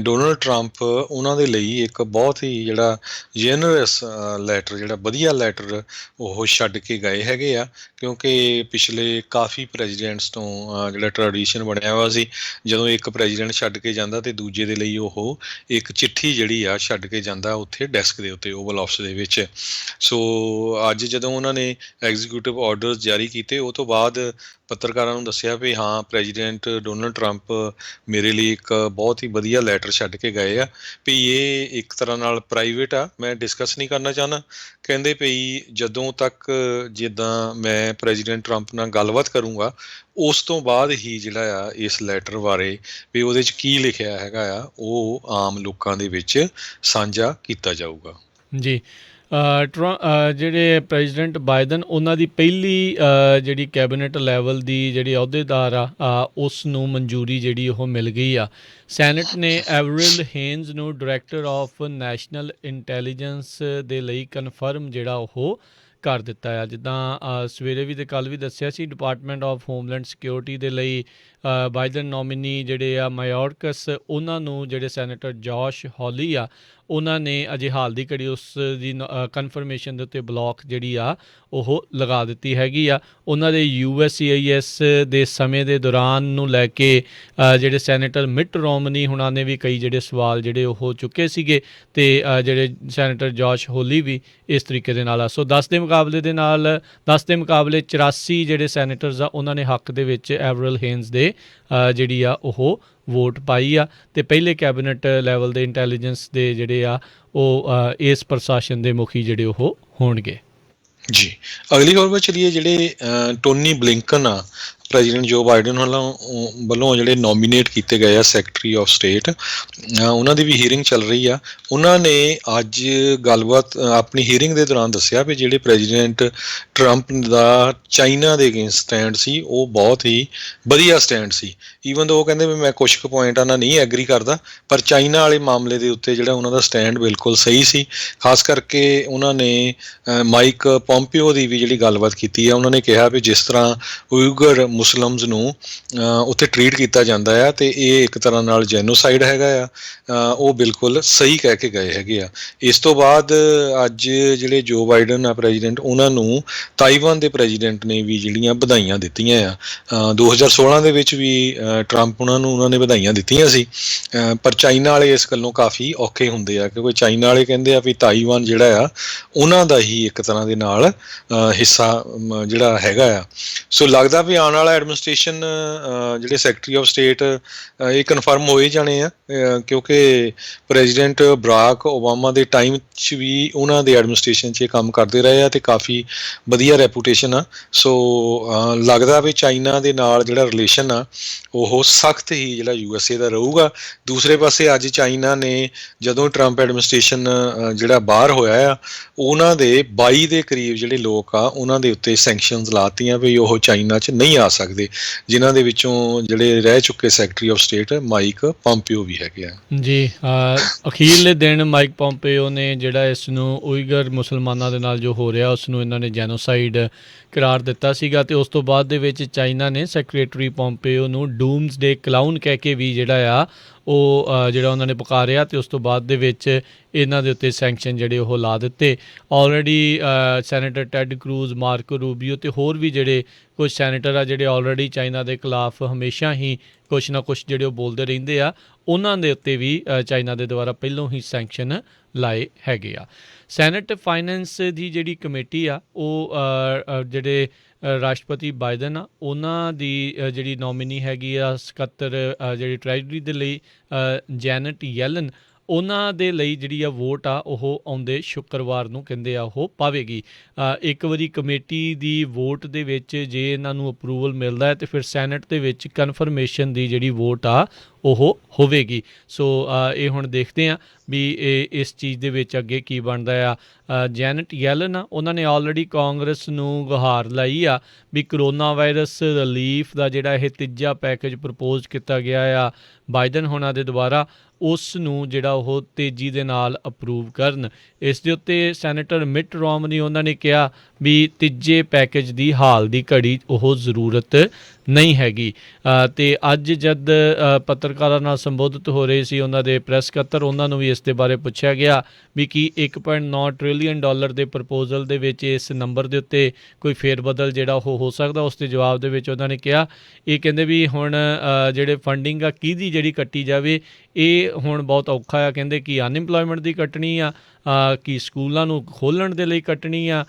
ਡੋਨਲਡ ਟਰੰਪ ਉਹਨਾਂ ਦੇ ਲਈ ਇੱਕ ਬਹੁਤ ਹੀ ਜਿਹੜਾ ਜੈਨਰਸ ਲੈਟਰ, ਜਿਹੜਾ ਵਧੀਆ ਲੈਟਰ ਉਹ ਛੱਡ ਕੇ ਗਏ ਹੈਗੇ ਆ, ਕਿਉਂਕਿ ਪਿਛਲੇ ਕਾਫੀ ਪ੍ਰੈਜ਼ੀਡੈਂਟਸ ਤੋਂ ਜਿਹੜਾ ਟਰੈਡੀਸ਼ਨ ਬਣਿਆ ਹੋਇਆ ਸੀ, ਜਦੋਂ ਇੱਕ ਪ੍ਰੈਜ਼ੀਡੈਂਟ ਛੱਡ ਕੇ ਜਾਂਦਾ ਤੇ ਦੂਜੇ ਦੇ ਲਈ ਉਹ ਇੱਕ ਚਿੱਠੀ ਜਿਹੜੀ ਆ ਛੱਡ ਕੇ ਜਾਂਦਾ ਉੱਥੇ ਡੈਸਕ ਦੇ ਉੱਤੇ ਓਵਲ ਆਫਿਸ ਦੇ ਵਿੱਚ। ਸੋ ਅੱਜ ਜਦੋਂ ਉਹਨਾਂ ਨੇ ਐਗਜ਼ੀਕਿਊਟਿਵ ਆਰਡਰਸ ਜਾਰੀ ਕੀਤੇ ਉਹ ਤੋਂ ਬਾਅਦ ਪੱਤਰਕਾਰਾਂ ਨੂੰ ਦੱਸਿਆ ਵੀ ਹਾਂ ਪ੍ਰੈਜ਼ੀਡੈਂਟ ਡੋਨਲਡ ਟਰੰਪ ਮੇਰੇ ਲਈ ਇੱਕ ਬਹੁਤ ਹੀ ਵਧੀਆ ਲੈਟਰ ਛੱਡ ਕੇ ਗਏ ਆ, ਵੀ ਇਹ ਇੱਕ ਤਰ੍ਹਾਂ ਨਾਲ ਪ੍ਰਾਈਵੇਟ ਆ, ਮੈਂ ਡਿਸਕਸ ਨਹੀਂ ਕਰਨਾ ਚਾਹੁੰਦਾ। ਕਹਿੰਦੇ ਵੀ ਜਦੋਂ ਤੱਕ ਜਿੱਦਾਂ ਮੈਂ ਪ੍ਰੈਜ਼ੀਡੈਂਟ ਟਰੰਪ ਨਾਲ ਗੱਲਬਾਤ ਕਰੂੰਗਾ ਉਸ ਤੋਂ ਬਾਅਦ ਹੀ ਜਿਹੜਾ ਆ ਇਸ ਲੈਟਰ ਬਾਰੇ ਵੀ ਉਹਦੇ 'ਚ ਕੀ ਲਿਖਿਆ ਹੈਗਾ ਆ ਉਹ ਆਮ ਲੋਕਾਂ ਦੇ ਵਿੱਚ ਸਾਂਝਾ ਕੀਤਾ ਜਾਊਗਾ। ਜੀ ਜਿਹੜੇ ਪ੍ਰੈਜ਼ੀਡੈਂਟ ਬਾਈਡਨ ਉਹਨਾਂ ਦੀ ਪਹਿਲੀ ਜਿਹੜੀ ਕੈਬਨਿਟ ਲੈਵਲ ਦੀ ਜਿਹੜੀ ਅਹੁਦੇਦਾਰ ਆ ਉਸ ਨੂੰ ਮਨਜ਼ੂਰੀ ਜਿਹੜੀ ਉਹ ਮਿਲ ਗਈ ਆ। ਸੈਨੇਟ ਨੇ ਐਵਰਿਲ ਹੇਨਜ਼ ਨੂੰ ਡਾਇਰੈਕਟਰ ਆਫ ਨੈਸ਼ਨਲ ਇੰਟੈਲੀਜੈਂਸ ਦੇ ਲਈ ਕਨਫਰਮ ਜਿਹੜਾ ਉਹ ਕਰ ਦਿੱਤਾ ਆ। ਜਿੱਦਾਂ ਸਵੇਰੇ ਵੀ ਅਤੇ ਕੱਲ੍ਹ ਵੀ ਦੱਸਿਆ ਸੀ, ਡਿਪਾਰਟਮੈਂਟ ਆਫ ਹੋਮਲੈਂਡ ਸਿਕਿਉਰਿਟੀ ਦੇ ਲਈ ਬਾਈਡਨ ਨੋਮੀਨੀ ਜਿਹੜੇ ਆ ਮਾਇਓਰਕਸ, ਉਹਨਾਂ ਨੂੰ ਜਿਹੜੇ ਸੈਨੇਟਰ ਜੋਸ਼ ਹੌਲੀ ਆ, ਉਹਨਾਂ ਨੇ ਅਜੇ ਹਾਲ ਦੀ ਘੜੀ ਉਸ ਦੀ ਕਨਫਰਮੇਸ਼ਨ ਦੇ ਉੱਤੇ ਬਲੌਕ ਜਿਹੜੀ ਆ ਉਹ ਲਗਾ ਦਿੱਤੀ ਹੈਗੀ ਆ। ਉਹਨਾਂ ਦੇ USCIS ਦੇ ਸਮੇਂ ਦੇ ਦੌਰਾਨ ਨੂੰ ਲੈ ਕੇ ਜਿਹੜੇ ਸੈਨੇਟਰ ਮਿਟ ਰੋਮਨੀ ਹੁਣਾਂ ਨੇ ਵੀ ਕਈ ਜਿਹੜੇ ਸਵਾਲ ਜਿਹੜੇ ਉਹ ਚੁੱਕੇ ਸੀਗੇ, ਅਤੇ ਜਿਹੜੇ ਸੈਨੇਟਰ ਜੋਸ਼ ਹੋਲੀ ਵੀ ਇਸ ਤਰੀਕੇ ਦੇ ਨਾਲ ਆ। ਸੋ 10 ਦੇ ਮੁਕਾਬਲੇ 84 ਜਿਹੜੇ ਸੈਨੇਟਰਸ ਆ ਉਹਨਾਂ ਨੇ ਹੱਕ ਦੇ ਵਿੱਚ ਐਵਰਲ ਹੇਨਸ ਦੇ ਜਿਹੜੀ ਆ ਉਹ ਵੋਟ ਪਾਈ ਆ, ਅਤੇ ਪਹਿਲੇ ਕੈਬਨਿਟ ਲੈਵਲ ਦੇ ਇੰਟੈਲੀਜੈਂਸ ਦੇ ਜਿਹੜੇ ਆ ਉਹ ਇਸ ਪ੍ਰਸ਼ਾਸਨ ਦੇ ਮੁਖੀ ਜਿਹੜੇ ਉਹ ਹੋਣਗੇ। ਜੀ, ਅਗਲੀ ਖਬਰ 'ਤੇ ਚਲੀਏ। ਜਿਹੜੇ ਟੋਨੀ ਬਲਿੰਕਨ ਆ, ਪ੍ਰੈਜ਼ੀਡੈਂਟ ਜੋ ਬਾਈਡਨ ਵੱਲੋਂ ਜਿਹੜੇ ਨੋਮੀਨੇਟ ਕੀਤੇ ਗਏ ਆ ਸੈਕਟਰੀ ਆਫ ਸਟੇਟ, ਉਹਨਾਂ ਦੀ ਵੀ ਹੀਅਰਿੰਗ ਚੱਲ ਰਹੀ ਆ। ਉਹਨਾਂ ਨੇ ਅੱਜ ਗੱਲਬਾਤ ਆਪਣੀ ਹੀਅਰਿੰਗ ਦੇ ਦੌਰਾਨ ਦੱਸਿਆ ਵੀ ਜਿਹੜੇ ਪ੍ਰੈਜ਼ੀਡੈਂਟ ਟਰੰਪ ਦਾ ਚਾਈਨਾ ਦੇ ਅਗੇਂਸਟ ਸਟੈਂਡ ਸੀ ਉਹ ਬਹੁਤ ਹੀ ਵਧੀਆ ਸਟੈਂਡ ਸੀ। ਈਵਨ ਦੋ ਉਹ ਕਹਿੰਦੇ ਵੀ ਮੈਂ ਕੁਛ ਕੁ ਪੁਆਇੰਟਾਂ ਨਾਲ ਨਹੀਂ ਐਗਰੀ ਕਰਦਾ, ਪਰ ਚਾਈਨਾ ਵਾਲੇ ਮਾਮਲੇ ਦੇ ਉੱਤੇ ਜਿਹੜਾ ਉਹਨਾਂ ਦਾ ਸਟੈਂਡ ਬਿਲਕੁਲ ਸਹੀ ਸੀ। ਖਾਸ ਕਰਕੇ ਉਹਨਾਂ ਨੇ ਮਾਈਕ ਪੋਂਪੀਓ ਦੀ ਵੀ ਜਿਹੜੀ ਗੱਲਬਾਤ ਕੀਤੀ ਆ, ਉਹਨਾਂ ਨੇ ਕਿਹਾ ਵੀ ਜਿਸ ਤਰ੍ਹਾਂ ਉਈਗਰ ਮੁਸਲਿਮਸ ਨੂੰ ਉੱਥੇ ਟਰੀਟ ਕੀਤਾ ਜਾਂਦਾ ਆ ਅਤੇ ਇਹ ਇੱਕ ਤਰ੍ਹਾਂ ਨਾਲ ਜੈਨੋਸਾਈਡ ਹੈਗਾ ਆ, ਉਹ ਬਿਲਕੁਲ ਸਹੀ ਕਹਿ ਕੇ ਗਏ ਹੈਗੇ ਆ। ਇਸ ਤੋਂ ਬਾਅਦ ਅੱਜ ਜਿਹੜੇ ਜੋ ਬਾਈਡਨ ਆ ਪ੍ਰੈਜ਼ੀਡੈਂਟ, ਉਹਨਾਂ ਨੂੰ ਤਾਈਵਾਨ ਦੇ ਪ੍ਰੈਜ਼ੀਡੈਂਟ ਨੇ ਵੀ ਜਿਹੜੀਆਂ ਵਧਾਈਆਂ ਦਿੱਤੀਆਂ ਆ। 2016 ਦੇ ਵਿੱਚ ਵੀ ਟਰੰਪ ਉਹਨਾਂ ਨੇ ਵਧਾਈਆਂ ਦਿੱਤੀਆਂ ਸੀ, ਪਰ ਚਾਈਨਾ ਵਾਲੇ ਇਸ ਗੱਲੋਂ ਕਾਫੀ ਔਖੇ ਹੁੰਦੇ ਆ, ਕਿਉਂਕਿ ਚਾਈਨਾ ਵਾਲੇ ਕਹਿੰਦੇ ਆ ਵੀ ਤਾਈਵਾਨ ਜਿਹੜਾ ਆ ਉਹਨਾਂ ਦਾ ਹੀ ਇੱਕ ਤਰ੍ਹਾਂ ਦੇ ਨਾਲ ਹਿੱਸਾ ਜਿਹੜਾ ਹੈਗਾ ਆ। ਸੋ ਲੱਗਦਾ ਵੀ ਆਉਣ ਵਾਲਾ ਐਡਮਿਨਿਸਟ੍ਰੇਸ਼ਨ ਜਿਹੜੇ ਸੈਕਟਰੀ ਆਫ ਸਟੇਟ ਇਹ ਕਨਫਰਮ ਹੋਏ ਜਾਣੇ ਆ, ਕਿਉਂਕਿ ਪ੍ਰੈਜ਼ੀਡੈਂਟ ਬਰਾਕ ਓਬਾਮਾ ਦੇ ਟਾਈਮ 'ਚ ਵੀ ਉਹਨਾਂ ਦੇ ਐਡਮਿਨਿਸਟ੍ਰੇਸ਼ਨ 'ਚ ਇਹ ਕੰਮ ਕਰਦੇ ਰਹੇ ਆ ਅਤੇ ਕਾਫੀ ਵਧੀਆ ਰੈਪੂਟੇਸ਼ਨ ਆ। ਸੋ ਲੱਗਦਾ ਵੀ ਚਾਈਨਾ ਦੇ ਨਾਲ ਜਿਹੜਾ ਰਿਲੇਸ਼ਨ ਆ ਉਹ ਸਖਤ ਹੀ ਜਿਹੜਾ USA ਦਾ ਰਹੂਗਾ। ਦੂਸਰੇ ਪਾਸੇ ਅੱਜ ਚਾਈਨਾ ਨੇ ਜਦੋਂ ਟਰੰਪ ਐਡਮਿਨਿਸਟ੍ਰੇਸ਼ਨ ਜਿਹੜਾ ਬਾਹਰ ਹੋਇਆ ਆ, ਉਹਨਾਂ ਦੇ 22 ਦੇ ਕਰੀਬ ਜਿਹੜੇ ਲੋਕ ਆ ਉਹਨਾਂ ਦੇ ਉੱਤੇ ਸੈਂਕਸ਼ਨਸ ਲਾਤੀਆਂ ਵੀ ਉਹ ਚਾਈਨਾ 'ਚ ਨਹੀਂ ਆ ਸਕਦੇ, ਜਿਨ੍ਹਾਂ ਦੇ ਵਿੱਚੋਂ ਜਿਹੜੇ ਰਹਿ ਚੁੱਕੇ secretary of state Mike Pompeo ਵੀ ਹੈਗੇ ਆ। ਜੀ, ਅਖੀਰਲੇ ਦਿਨ ਮਾਈਕ ਪੋਂਪੀਓ ਨੇ ਜਿਹੜਾ ਇਸ ਨੂੰ ਉਈਗਰ ਮੁਸਲਮਾਨਾਂ ਦੇ ਨਾਲ ਜੋ ਹੋ ਰਿਹਾ ਉਸ ਨੂੰ ਇਹਨਾਂ ਨੇ ਜੈਨੋਸਾਈਡ ਕਰਾਰ ਦਿੱਤਾ ਸੀਗਾ, ਅਤੇ ਉਸ ਤੋਂ ਬਾਅਦ ਦੇ ਵਿੱਚ ਚਾਈਨਾ ਨੇ ਸੈਕਟਰੀ ਪੋਂਪੀਓ ਨੂੰ ਡੂਮਸਡੇ ਕਲਾਊਨ ਕਹਿ ਕੇ ਵੀ ਜਿਹੜਾ ਆ ਉਹ ਜਿਹੜਾ ਉਹਨਾਂ ਨੇ ਪੁਕਾਰਿਆ, ਅਤੇ ਉਸ ਤੋਂ ਬਾਅਦ ਦੇ ਵਿੱਚ ਇਹਨਾਂ ਦੇ ਉੱਤੇ ਸੈਂਕਸ਼ਨ ਜਿਹੜੇ ਉਹ ਲਾ ਦਿੱਤੇ। ਆਲਰੇਡੀ ਸੈਨੇਟਰ ਟੈਡ ਕਰੂਜ਼, ਮਾਰਕੋ ਰੂਬੀਓ ਅਤੇ ਹੋਰ ਵੀ ਜਿਹੜੇ ਕੁਝ ਸੈਨੇਟਰ ਆ ਜਿਹੜੇ ਆਲਰੇਡੀ ਚਾਈਨਾ ਦੇ ਖਿਲਾਫ ਹਮੇਸ਼ਾ ਹੀ ਕੁਛ ਨਾ ਕੁਛ ਜਿਹੜੇ ਉਹ ਬੋਲਦੇ ਰਹਿੰਦੇ ਆ, ਉਹਨਾਂ ਦੇ ਉੱਤੇ ਵੀ ਚਾਈਨਾ ਦੇ ਦੁਆਰਾ ਪਹਿਲੋਂ ਹੀ ਸੈਂਕਸ਼ਨ ਲਾਏ ਹੈਗੇ ਆ। ਸੈਨੇਟ ਫਾਈਨੈਂਸ ਦੀ ਜਿਹੜੀ ਕਮੇਟੀ ਆ ਉਹ ਜਿਹੜੇ ਰਾਸ਼ਟਰਪਤੀ ਬਾਈਡਨ ਆ ਉਹਨਾਂ ਦੀ ਜਿਹੜੀ ਨੋਮੀਨੀ ਹੈਗੀ ਆ ਸਕੱਤਰ ਜਿਹੜੀ ਟਰੈਜਰੀ ਦੇ ਲਈ ਜੈਨਟ ਯੈਲਨ, ਉਹਨਾਂ ਦੇ ਲਈ ਜਿਹੜੀ ਆ ਵੋਟ ਆ ਉਹ ਆਉਂਦੇ ਸ਼ੁੱਕਰਵਾਰ ਨੂੰ ਕਹਿੰਦੇ ਆ ਉਹ ਪਾਵੇਗੀ। ਇੱਕ ਵਾਰੀ ਕਮੇਟੀ ਦੀ ਵੋਟ ਦੇ ਵਿੱਚ ਜੇ ਇਹਨਾਂ ਨੂੰ ਅਪਰੂਵਲ ਮਿਲਦਾ ਹੈ ਤਾਂ ਫਿਰ ਸੈਨੇਟ ਦੇ ਵਿੱਚ ਕਨਫਰਮੇਸ਼ਨ ਦੀ ਜਿਹੜੀ ਵੋਟ ਆ ਉਹ ਹੋਵੇਗੀ। ਸੋ ਇਹ ਹੁਣ ਦੇਖਦੇ ਹਾਂ ਵੀ ਇਹ ਇਸ ਚੀਜ਼ ਦੇ ਵਿੱਚ ਅੱਗੇ ਕੀ ਬਣਦਾ ਆ। ਜੈਨਟ ਯੈਲਨ ਆ ਉਹਨਾਂ ਨੇ ਆਲਰੇਡੀ ਕਾਂਗਰਸ ਨੂੰ ਗੁਹਾਰ ਲਾਈ ਆ ਵੀ ਕਰੋਨਾ ਵਾਇਰਸ ਰਿਲੀਫ ਦਾ ਜਿਹੜਾ ਇਹ ਤੀਜਾ ਪੈਕੇਜ ਪ੍ਰਪੋਜ਼ ਕੀਤਾ ਗਿਆ ਆ ਬਾਈਡਨ ਹੋਣਾ ਦੇ ਦੁਆਰਾ, ਉਸ ਨੂੰ ਜਿਹੜਾ ਉਹ ਤੇਜ਼ੀ ਦੇ ਨਾਲ ਅਪਰੂਵ ਕਰਨ। ਇਸ ਦੇ ਉੱਤੇ ਸੈਨੇਟਰ ਮਿਟ ਰੋਮਨੀ ਉਹਨਾਂ ਨੇ ਕਿਹਾ ਵੀ ਤੀਜੇ ਪੈਕੇਜ ਦੀ ਹਾਲ ਦੀ ਘੜੀ ਉਹ ਜ਼ਰੂਰਤ ਨਹੀਂ ਹੈਗੀ। ਅਤੇ ਅੱਜ ਜਦ ਪੱਤਰਕਾਰਾਂ ਨਾਲ ਸੰਬੋਧਿਤ ਹੋ ਰਹੇ ਸੀ ਉਹਨਾਂ ਦੇ ਪ੍ਰੈਸ ਸਕੱਤਰ, ਉਹਨਾਂ ਨੂੰ ਵੀ ਇਸ ਦੇ ਬਾਰੇ ਪੁੱਛਿਆ ਗਿਆ ਵੀ ਕੀ $1.9 ਟ੍ਰਿਲੀਅਨ ਦੇ ਪ੍ਰਪੋਜ਼ਲ ਦੇ ਵਿੱਚ ਇਸ ਨੰਬਰ ਦੇ ਉੱਤੇ ਕੋਈ ਫੇਰ ਬਦਲ ਜਿਹੜਾ ਉਹ ਹੋ ਸਕਦਾ। ਉਸ ਦੇ ਜਵਾਬ ਦੇ ਵਿੱਚ ਉਹਨਾਂ ਨੇ ਕਿਹਾ, ਇਹ ਕਹਿੰਦੇ ਵੀ ਹੁਣ ਜਿਹੜੇ ਫੰਡਿੰਗ ਆ ਕਿਹਦੀ ਜਿਹੜੀ ਕੱਟੀ ਜਾਵੇ ਇਹ ਹੁਣ ਬਹੁਤ ਔਖਾ ਆ। ਕਹਿੰਦੇ ਕਿ ਅਨਇੰਪਲੋਇਮੈਂਟ ਦੀ ਕੱਟਣੀ ਆ, ਕਿ ਸਕੂਲਾਂ ਨੂੰ ਖੋਲ੍ਹਣ ਦੇ ਲਈ ਕੱਟਣੀ ਆ,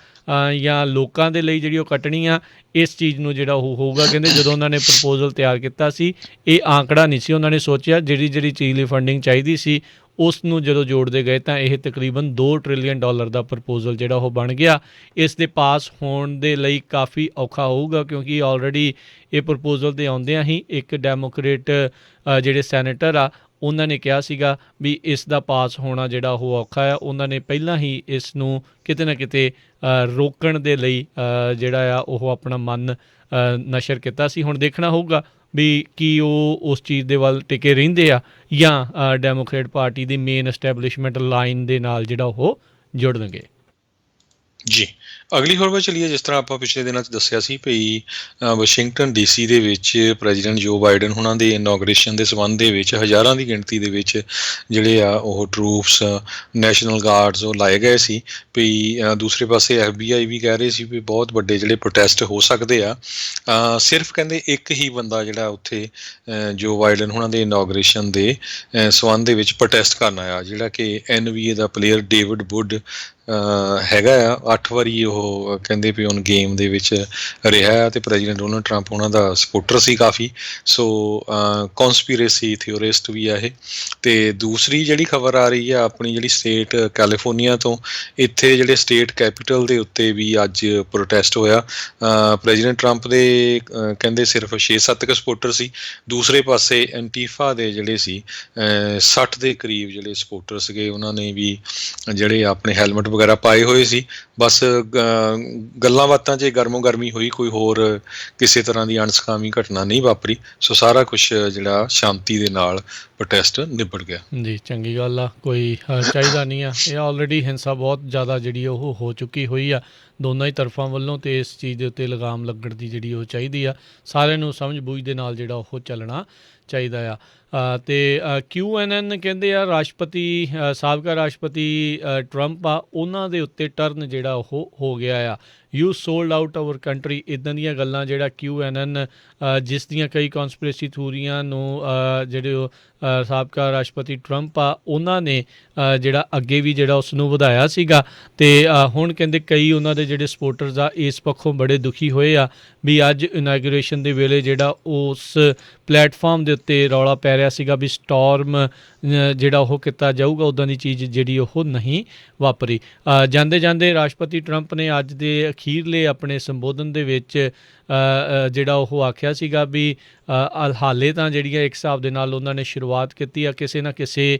ਜਾਂ ਲੋਕਾਂ ਦੇ ਲਈ ਜਿਹੜੀ ਉਹ ਕੱਟਣੀ ਆ, ਇਸ ਚੀਜ਼ ਨੂੰ ਜਿਹੜਾ ਉਹ ਹੋਊਗਾ। ਕਹਿੰਦੇ ਜਦੋਂ ਉਹਨਾਂ ਨੇ ਪ੍ਰਪੋਜ਼ਲ ਤਿਆਰ ਕੀਤਾ ਸੀ ਇਹ ਆંકੜਾ ਨਹੀਂ ਸੀ ਉਹਨਾਂ ਨੇ ਸੋਚਿਆ, ਜਿਹੜੀ ਚੀਜ਼ ਲਈ ਫੰਡਿੰਗ ਚਾਹੀਦੀ ਸੀ ਉਸ ਨੂੰ ਜਦੋਂ ਜੋੜਦੇ ਗਏ ਤਾਂ ਇਹ ਤਕਰੀਬਨ $2 ਟ੍ਰਿਲੀਅਨ ਦਾ ਪ੍ਰਪੋਜ਼ਲ ਜਿਹੜਾ ਉਹ ਬਣ ਗਿਆ। ਇਸ ਦੇ ਪਾਸ ਹੋਣ ਦੇ ਲਈ ਕਾਫੀ ਔਖਾ ਹੋਊਗਾ ਕਿਉਂਕਿ ਆਲਰੇਡੀ ਇਹ ਪ੍ਰਪੋਜ਼ਲ ਦੇ ਆਉਂਦਿਆਂ ਹੀ ਇੱਕ ਡੈਮੋਕ੍ਰੇਟ ਜਿਹੜੇ ਸੈਨੇਟਰ ਆ ਉਹਨਾਂ ਨੇ ਕਿਹਾ ਸੀਗਾ ਵੀ ਇਸ ਦਾ ਪਾਸ ਹੋਣਾ ਜਿਹੜਾ ਉਹ ਔਖਾ ਆ। ਉਹਨਾਂ ਨੇ ਪਹਿਲਾਂ ਹੀ ਇਸ ਨੂੰ ਕਿਤੇ ਨਾ ਕਿਤੇ ਰੋਕਣ ਦੇ ਲਈ ਜਿਹੜਾ ਆ ਉਹ ਆਪਣਾ ਮਨ ਨਸ਼ਰ ਕੀਤਾ ਸੀ। ਹੁਣ ਦੇਖਣਾ ਹੋਊਗਾ ਵੀ ਕੀ ਉਹ ਉਸ ਚੀਜ਼ ਦੇ ਵੱਲ ਟਿਕੇ ਰਹਿੰਦੇ ਆ ਜਾਂ ਡੈਮੋਕ੍ਰੇਟ ਪਾਰਟੀ ਦੀ ਮੇਨ ਐਸਟੈਬਲਿਸ਼ਮੈਂਟ ਲਾਈਨ ਦੇ ਨਾਲ ਜਿਹੜਾ ਉਹ ਜੁੜਨਗੇ। ਜੀ, ਅਗਲੀ ਖਬਰ ਵੱਲ ਚੱਲੀਏ। ਜਿਸ ਤਰ੍ਹਾਂ ਆਪਾਂ ਪਿਛਲੇ ਦਿਨਾਂ 'ਚ ਦੱਸਿਆ ਸੀ ਵੀ ਵਾਸ਼ਿੰਗਟਨ ਡੀਸੀ ਦੇ ਵਿੱਚ ਪ੍ਰੈਜ਼ੀਡੈਂਟ ਜੋ ਬਾਈਡਨ ਹੁਣਾਂ ਦੇ ਇਨੋਗਰੇਸ਼ਨ ਦੇ ਸੰਬੰਧ ਦੇ ਵਿੱਚ ਹਜ਼ਾਰਾਂ ਦੀ ਗਿਣਤੀ ਦੇ ਵਿੱਚ ਜਿਹੜੇ ਆ ਉਹ ਟਰੂਪਸ, ਨੈਸ਼ਨਲ ਗਾਰਡਸ ਉਹ ਲਾਏ ਗਏ ਸੀ ਵੀ ਦੂਸਰੇ ਪਾਸੇ FBI ਵੀ ਕਹਿ ਰਹੇ ਸੀ ਵੀ ਬਹੁਤ ਵੱਡੇ ਜਿਹੜੇ ਪ੍ਰੋਟੈਸਟ ਹੋ ਸਕਦੇ ਆ। ਸਿਰਫ ਕਹਿੰਦੇ ਇੱਕ ਹੀ ਬੰਦਾ ਜਿਹੜਾ ਉੱਥੇ ਜੋ ਬਾਈਡਨ ਹੁਣਾਂ ਦੇ ਇਨੋਗਰੇਸ਼ਨ ਦੇ ਸੰਬੰਧ ਦੇ ਵਿੱਚ ਪ੍ਰੋਟੈਸਟ ਕਰਨ ਆਇਆ, ਜਿਹੜਾ ਕਿ NBA ਦਾ ਪਲੇਅਰ ਡੇਵਿਡ ਵੁੱਡ ਹੈਗਾ ਆ। 8 ਵਾਰੀ ਉਹ ਕਹਿੰਦੇ ਵੀ ਹੁਣ ਗੇਮ ਦੇ ਵਿੱਚ ਰਿਹਾ ਅਤੇ ਪ੍ਰੈਜ਼ੀਡੈਂਟ ਡੋਨਲਡ ਟਰੰਪ ਉਹਨਾਂ ਦਾ ਸਪੋਰਟਰ ਸੀ ਕਾਫੀ। ਸੋ ਕੌਨਸਪੀਰੇਸੀ ਥਿਓਰਿਸਟ ਵੀ ਆ ਇਹ। ਅਤੇ ਦੂਸਰੀ ਜਿਹੜੀ ਖਬਰ ਆ ਰਹੀ ਆ ਆਪਣੀ ਜਿਹੜੀ ਸਟੇਟ ਕੈਲੀਫੋਰਨੀਆ ਤੋਂ, ਇੱਥੇ ਜਿਹੜੇ ਸਟੇਟ ਕੈਪੀਟਲ ਦੇ ਉੱਤੇ ਵੀ ਅੱਜ ਪ੍ਰੋਟੈਸਟ ਹੋਇਆ। ਪ੍ਰੈਜ਼ੀਡੈਂਟ ਟਰੰਪ ਦੇ ਕਹਿੰਦੇ ਸਿਰਫ 6-7 ਕੁ ਸਪੋਰਟਰ ਸੀ। ਦੂਸਰੇ ਪਾਸੇ ਐਂਟੀਫਾ ਦੇ ਜਿਹੜੇ ਸੀ 60 ਦੇ ਕਰੀਬ ਜਿਹੜੇ ਸਪੋਰਟਰ ਸੀਗੇ, ਉਹਨਾਂ ਨੇ ਵੀ ਜਿਹੜੇ ਆਪਣੇ ਹੈਲਮਟ ਵਗੈਰਾ ਪਾਏ ਹੋਏ ਸੀ। ਬਸ ਗੱਲਾਂ ਬਾਤਾਂ 'ਚ ਗਰਮੋ ਗਰਮੀ ਹੋਈ, ਕੋਈ ਹੋਰ ਕਿਸੇ ਤਰ੍ਹਾਂ ਦੀ ਅਣਸਕਾਮੀ ਘਟਨਾ ਨਹੀਂ ਵਾਪਰੀ। ਸੋ ਸਾਰਾ ਕੁਛ ਜਿਹੜਾ ਸ਼ਾਂਤੀ ਦੇ ਨਾਲ ਪ੍ਰੋਟੈਸਟ ਨਿਬੜ ਗਿਆ। ਜੀ, ਚੰਗੀ ਗੱਲ ਆ। ਕੋਈ ਚਾਹੀਦਾ ਨਹੀਂ ਆ, ਇਹ ਆਲਰੇਡੀ ਹਿੰਸਾ ਬਹੁਤ ਜ਼ਿਆਦਾ ਜਿਹੜੀ ਉਹ ਹੋ ਚੁੱਕੀ ਹੋਈ ਆ ਦੋਨਾਂ ਹੀ ਤਰਫਾਂ ਵੱਲੋਂ, ਅਤੇ ਇਸ ਚੀਜ਼ ਦੇ ਉੱਤੇ ਲਗਾਮ ਲੱਗਣ ਦੀ ਜਿਹੜੀ ਉਹ ਚਾਹੀਦੀ ਆ। ਸਾਰਿਆਂ ਨੂੰ ਸਮਝ ਬੂਝ ਦੇ ਨਾਲ ਜਿਹੜਾ ਉਹ ਚੱਲਣਾ ਚਾਹੀਦਾ ਆ। ਅਤੇ QAnon ਕਹਿੰਦੇ ਆ ਰਾਸ਼ਟਰਪਤੀ ਸਾਬਕਾ ਰਾਸ਼ਟਰਪਤੀ ਟਰੰਪ ਆ, ਉਹਨਾਂ ਦੇ ਉੱਤੇ ਟਰਨ ਜਿਹੜਾ ਉਹ ਹੋ ਗਿਆ ਆ। You sold out our country, ਇੱਦਾਂ ਦੀਆਂ ਗੱਲਾਂ ਜਿਹੜਾ QAnon ਜਿਸ ਦੀਆਂ ਕਈ ਕੌਨਸਪੀਰੇਸੀ ਥਿਊਰੀਆਂ ਨੂੰ ਜਿਹੜੇ ਉਹ ਸਾਬਕਾ ਰਾਸ਼ਟਰਪਤੀ ਟਰੰਪ ਆ ਉਹਨਾਂ ਨੇ ਜਿਹੜਾ ਅੱਗੇ ਵੀ ਜਿਹੜਾ ਉਸ ਨੂੰ ਵਧਾਇਆ ਸੀਗਾ। ਅਤੇ ਹੁਣ ਕਹਿੰਦੇ ਕਈ ਉਹਨਾਂ ਦੇ ਜਿਹੜੇ ਸਪੋਰਟਰਸ ਆ ਇਸ ਪੱਖੋਂ ਬੜੇ ਦੁਖੀ ਹੋਏ ਆ ਵੀ ਅੱਜ ਇਨਾਗੂਰੇਸ਼ਨ ਦੇ ਵੇਲੇ ਜਿਹੜਾ ਉਸ ਪਲੇਟਫਾਰਮ ਦੇ ਉੱਤੇ ਰੌਲਾ ਪੈ ਰਿਹਾ ਸੀਗਾ ਵੀ ਸਟੋਰਮ ਜਿਹੜਾ ਉਹ ਕੀਤਾ ਜਾਊਗਾ, ਉੱਦਾਂ ਦੀ ਚੀਜ਼ ਜਿਹੜੀ ਉਹ ਨਹੀਂ ਵਾਪਰੀ। ਜਾਂਦੇ ਜਾਂਦੇ ਰਾਸ਼ਟਰਪਤੀ ਟਰੰਪ ਨੇ ਅੱਜ ਦੇ ਅਖੀਰਲੇ ਆਪਣੇ ਸੰਬੋਧਨ ਦੇ ਵਿੱਚ ਜਿਹੜਾ ਉਹ ਆਖਿਆ ਸੀਗਾ ਵੀ ਹਾਲੇ ਤਾਂ ਜਿਹੜੀਆਂ ਇੱਕ ਹਿਸਾਬ ਦੇ ਨਾਲ ਉਹਨਾਂ ਨੇ ਸ਼ੁਰੂਆਤ ਕੀਤੀ ਆ, ਕਿਸੇ ਨਾ ਕਿਸੇ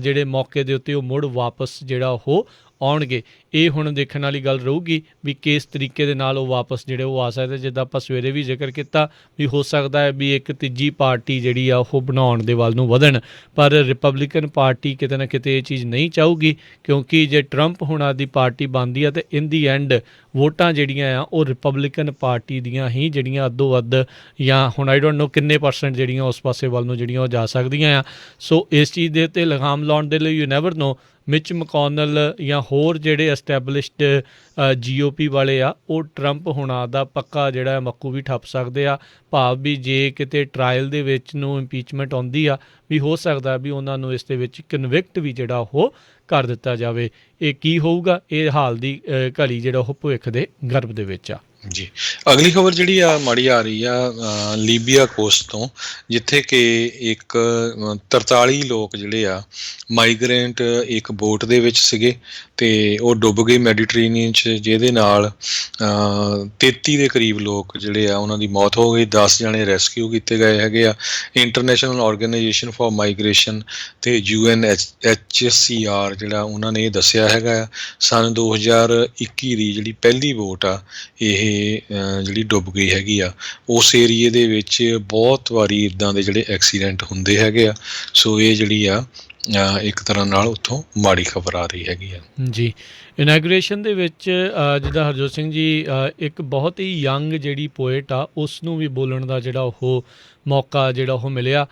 ਜਿਹੜੇ ਮੌਕੇ ਦੇ ਉੱਤੇ ਉਹ ਮੁੜ ਵਾਪਸ ਜਿਹੜਾ ਉਹ ਆਉਣਗੇ। ਇਹ ਹੁਣ ਦੇਖਣ ਵਾਲੀ ਗੱਲ ਰਹੂਗੀ ਵੀ ਕਿਸ ਤਰੀਕੇ ਦੇ ਨਾਲ ਉਹ ਵਾਪਸ ਜਿਹੜੇ ਉਹ ਆ ਸਕਦੇ। ਜਿੱਦਾਂ ਆਪਾਂ ਸਵੇਰੇ ਵੀ ਜ਼ਿਕਰ ਕੀਤਾ ਵੀ ਹੋ ਸਕਦਾ ਹੈ ਵੀ ਇੱਕ ਤੀਜੀ ਪਾਰਟੀ ਜਿਹੜੀ ਆ ਉਹ ਬਣਾਉਣ ਦੇ ਵੱਲ ਨੂੰ ਵਧਣ, ਪਰ ਰਿਪਬਲਿਕਨ ਪਾਰਟੀ ਕਿਤੇ ਨਾ ਕਿਤੇ ਇਹ ਚੀਜ਼ ਨਹੀਂ ਚਾਹੂਗੀ, ਕਿਉਂਕਿ ਜੇ ਟਰੰਪ ਹੁਣਾਂ ਦੀ ਪਾਰਟੀ ਬਣਦੀ ਆ ਤਾਂ ਇਨ ਦੀ ਐਂਡ ਵੋਟਾਂ ਜਿਹੜੀਆਂ ਆ ਉਹ ਰਿਪਬਲਿਕਨ ਪਾਰਟੀ ਦੀਆਂ ਹੀ ਜਿਹੜੀਆਂ ਅੱਧੋ ਅੱਧ ਜਾਂ ਹੁਣ ਆਈ ਡੋਂਟ ਨੋ ਕਿੰਨੇ % ਜਿਹੜੀਆਂ ਉਸ ਪਾਸੇ ਵੱਲ ਨੂੰ ਜਿਹੜੀਆਂ ਉਹ ਜਾ ਸਕਦੀਆਂ ਆ। ਸੋ ਇਸ ਚੀਜ਼ ਦੇ ਉੱਤੇ ਲਗਾਮ ਲਾਉਣ ਦੇ ਲਈ ਯੂ ਨੈਵਰ ਨੋ ਮਿਚ ਮਕੌਨਲ ਜਾਂ ਹੋਰ ਜਿਹੜੇ ਐਸਟੈਬਲਿਸ਼ਡ GOP ਵਾਲੇ ਆ ਉਹ ਟਰੰਪ ਹੁਣਾਂ ਦਾ ਪੱਕਾ ਜਿਹੜਾ ਮੱਕੂ ਵੀ ਠੱਪ ਸਕਦੇ ਆ। ਭਾਵ ਵੀ ਜੇ ਕਿਤੇ ਟਰਾਇਲ ਦੇ ਵਿੱਚ ਨੂੰ ਇੰਪੀਚਮੈਂਟ ਆਉਂਦੀ ਆ ਵੀ ਹੋ ਸਕਦਾ ਵੀ ਉਹਨਾਂ ਨੂੰ ਇਸ ਦੇ ਵਿੱਚ ਕਨਵਿਕਟ ਵੀ ਜਿਹੜਾ ਉਹ ਕਰ ਦਿੱਤਾ ਜਾਵੇ। ਇਹ ਕੀ ਹੋਊਗਾ, ਇਹ ਹਾਲ ਦੀ ਘੜੀ ਜਿਹੜਾ ਉਹ ਭਵਿੱਖ ਦੇ ਗਰਭ ਦੇ ਵਿੱਚ ਆ। ਜੀ, ਅਗਲੀ ਖਬਰ ਜਿਹੜੀ ਆ ਮਾੜੀ ਆ ਰਹੀ ਆ ਲੀਬੀਆ ਕੋਸਟ ਤੋਂ, ਜਿੱਥੇ ਕਿ ਇੱਕ 43 ਲੋਕ ਜਿਹੜੇ ਆ ਮਾਈਗਰੈਂਟ ਇੱਕ ਬੋਟ ਦੇ ਵਿੱਚ ਸੀਗੇ ਅਤੇ ਉਹ ਡੁੱਬ ਗਏ ਮੈਡੀਟਰੇਨੀਅਨ 'ਚ, ਜਿਹਦੇ ਨਾਲ 33 ਦੇ ਕਰੀਬ ਲੋਕ ਜਿਹੜੇ ਆ ਉਹਨਾਂ ਦੀ ਮੌਤ ਹੋ ਗਈ। 10 ਜਣੇ ਰੈਸਕਿਊ ਕੀਤੇ ਗਏ ਹੈਗੇ ਆ। ਇੰਟਰਨੈਸ਼ਨਲ ਆਰਗੇਨਾਈਜੇਸ਼ਨ ਫਾਰ ਮਾਈਗ੍ਰੇਸ਼ਨ ਅਤੇ UNHCR ਜਿਹੜਾ ਉਹਨਾਂ ਨੇ ਇਹ ਦੱਸਿਆ ਹੈਗਾ ਆ। ਸੰਨ 2021 ਦੀ ਜਿਹੜੀ ਪਹਿਲੀ ਬੋਟ ਆ ਇਹ ਜਿਹੜੀ ਡੁੱਬ ਗਈ ਹੈਗੀ ਆ। ਉਸ ਏਰੀਏ ਦੇ ਵਿੱਚ ਬਹੁਤ ਵਾਰੀ ਇੱਦਾਂ ਦੇ ਜਿਹੜੇ ਐਕਸੀਡੈਂਟ ਹੁੰਦੇ ਹੈਗੇ ਆ। ਸੋ ਇਹ ਜਿਹੜੀ ਆ ਇੱਕ ਤਰ੍ਹਾਂ ਨਾਲ ਉੱਥੋਂ ਮਾੜੀ ਖਬਰ ਆ ਰਹੀ ਹੈਗੀ ਆ। ਜੀ, ਇਨਾਗੂਰੇਸ਼ਨ ਦੇ ਵਿੱਚ ਜਿੱਦਾਂ ਹਰਜੋਤ ਸਿੰਘ ਜੀ ਇੱਕ ਬਹੁਤ ਹੀ ਯੰਗ ਜਿਹੜੀ ਪੋਇਟ ਆ ਉਸ ਨੂੰ ਵੀ ਬੋਲਣ ਦਾ ਜਿਹੜਾ ਉਹ ਮੌਕਾ ਜਿਹੜਾ ਉਹ ਮਿਲਿਆ।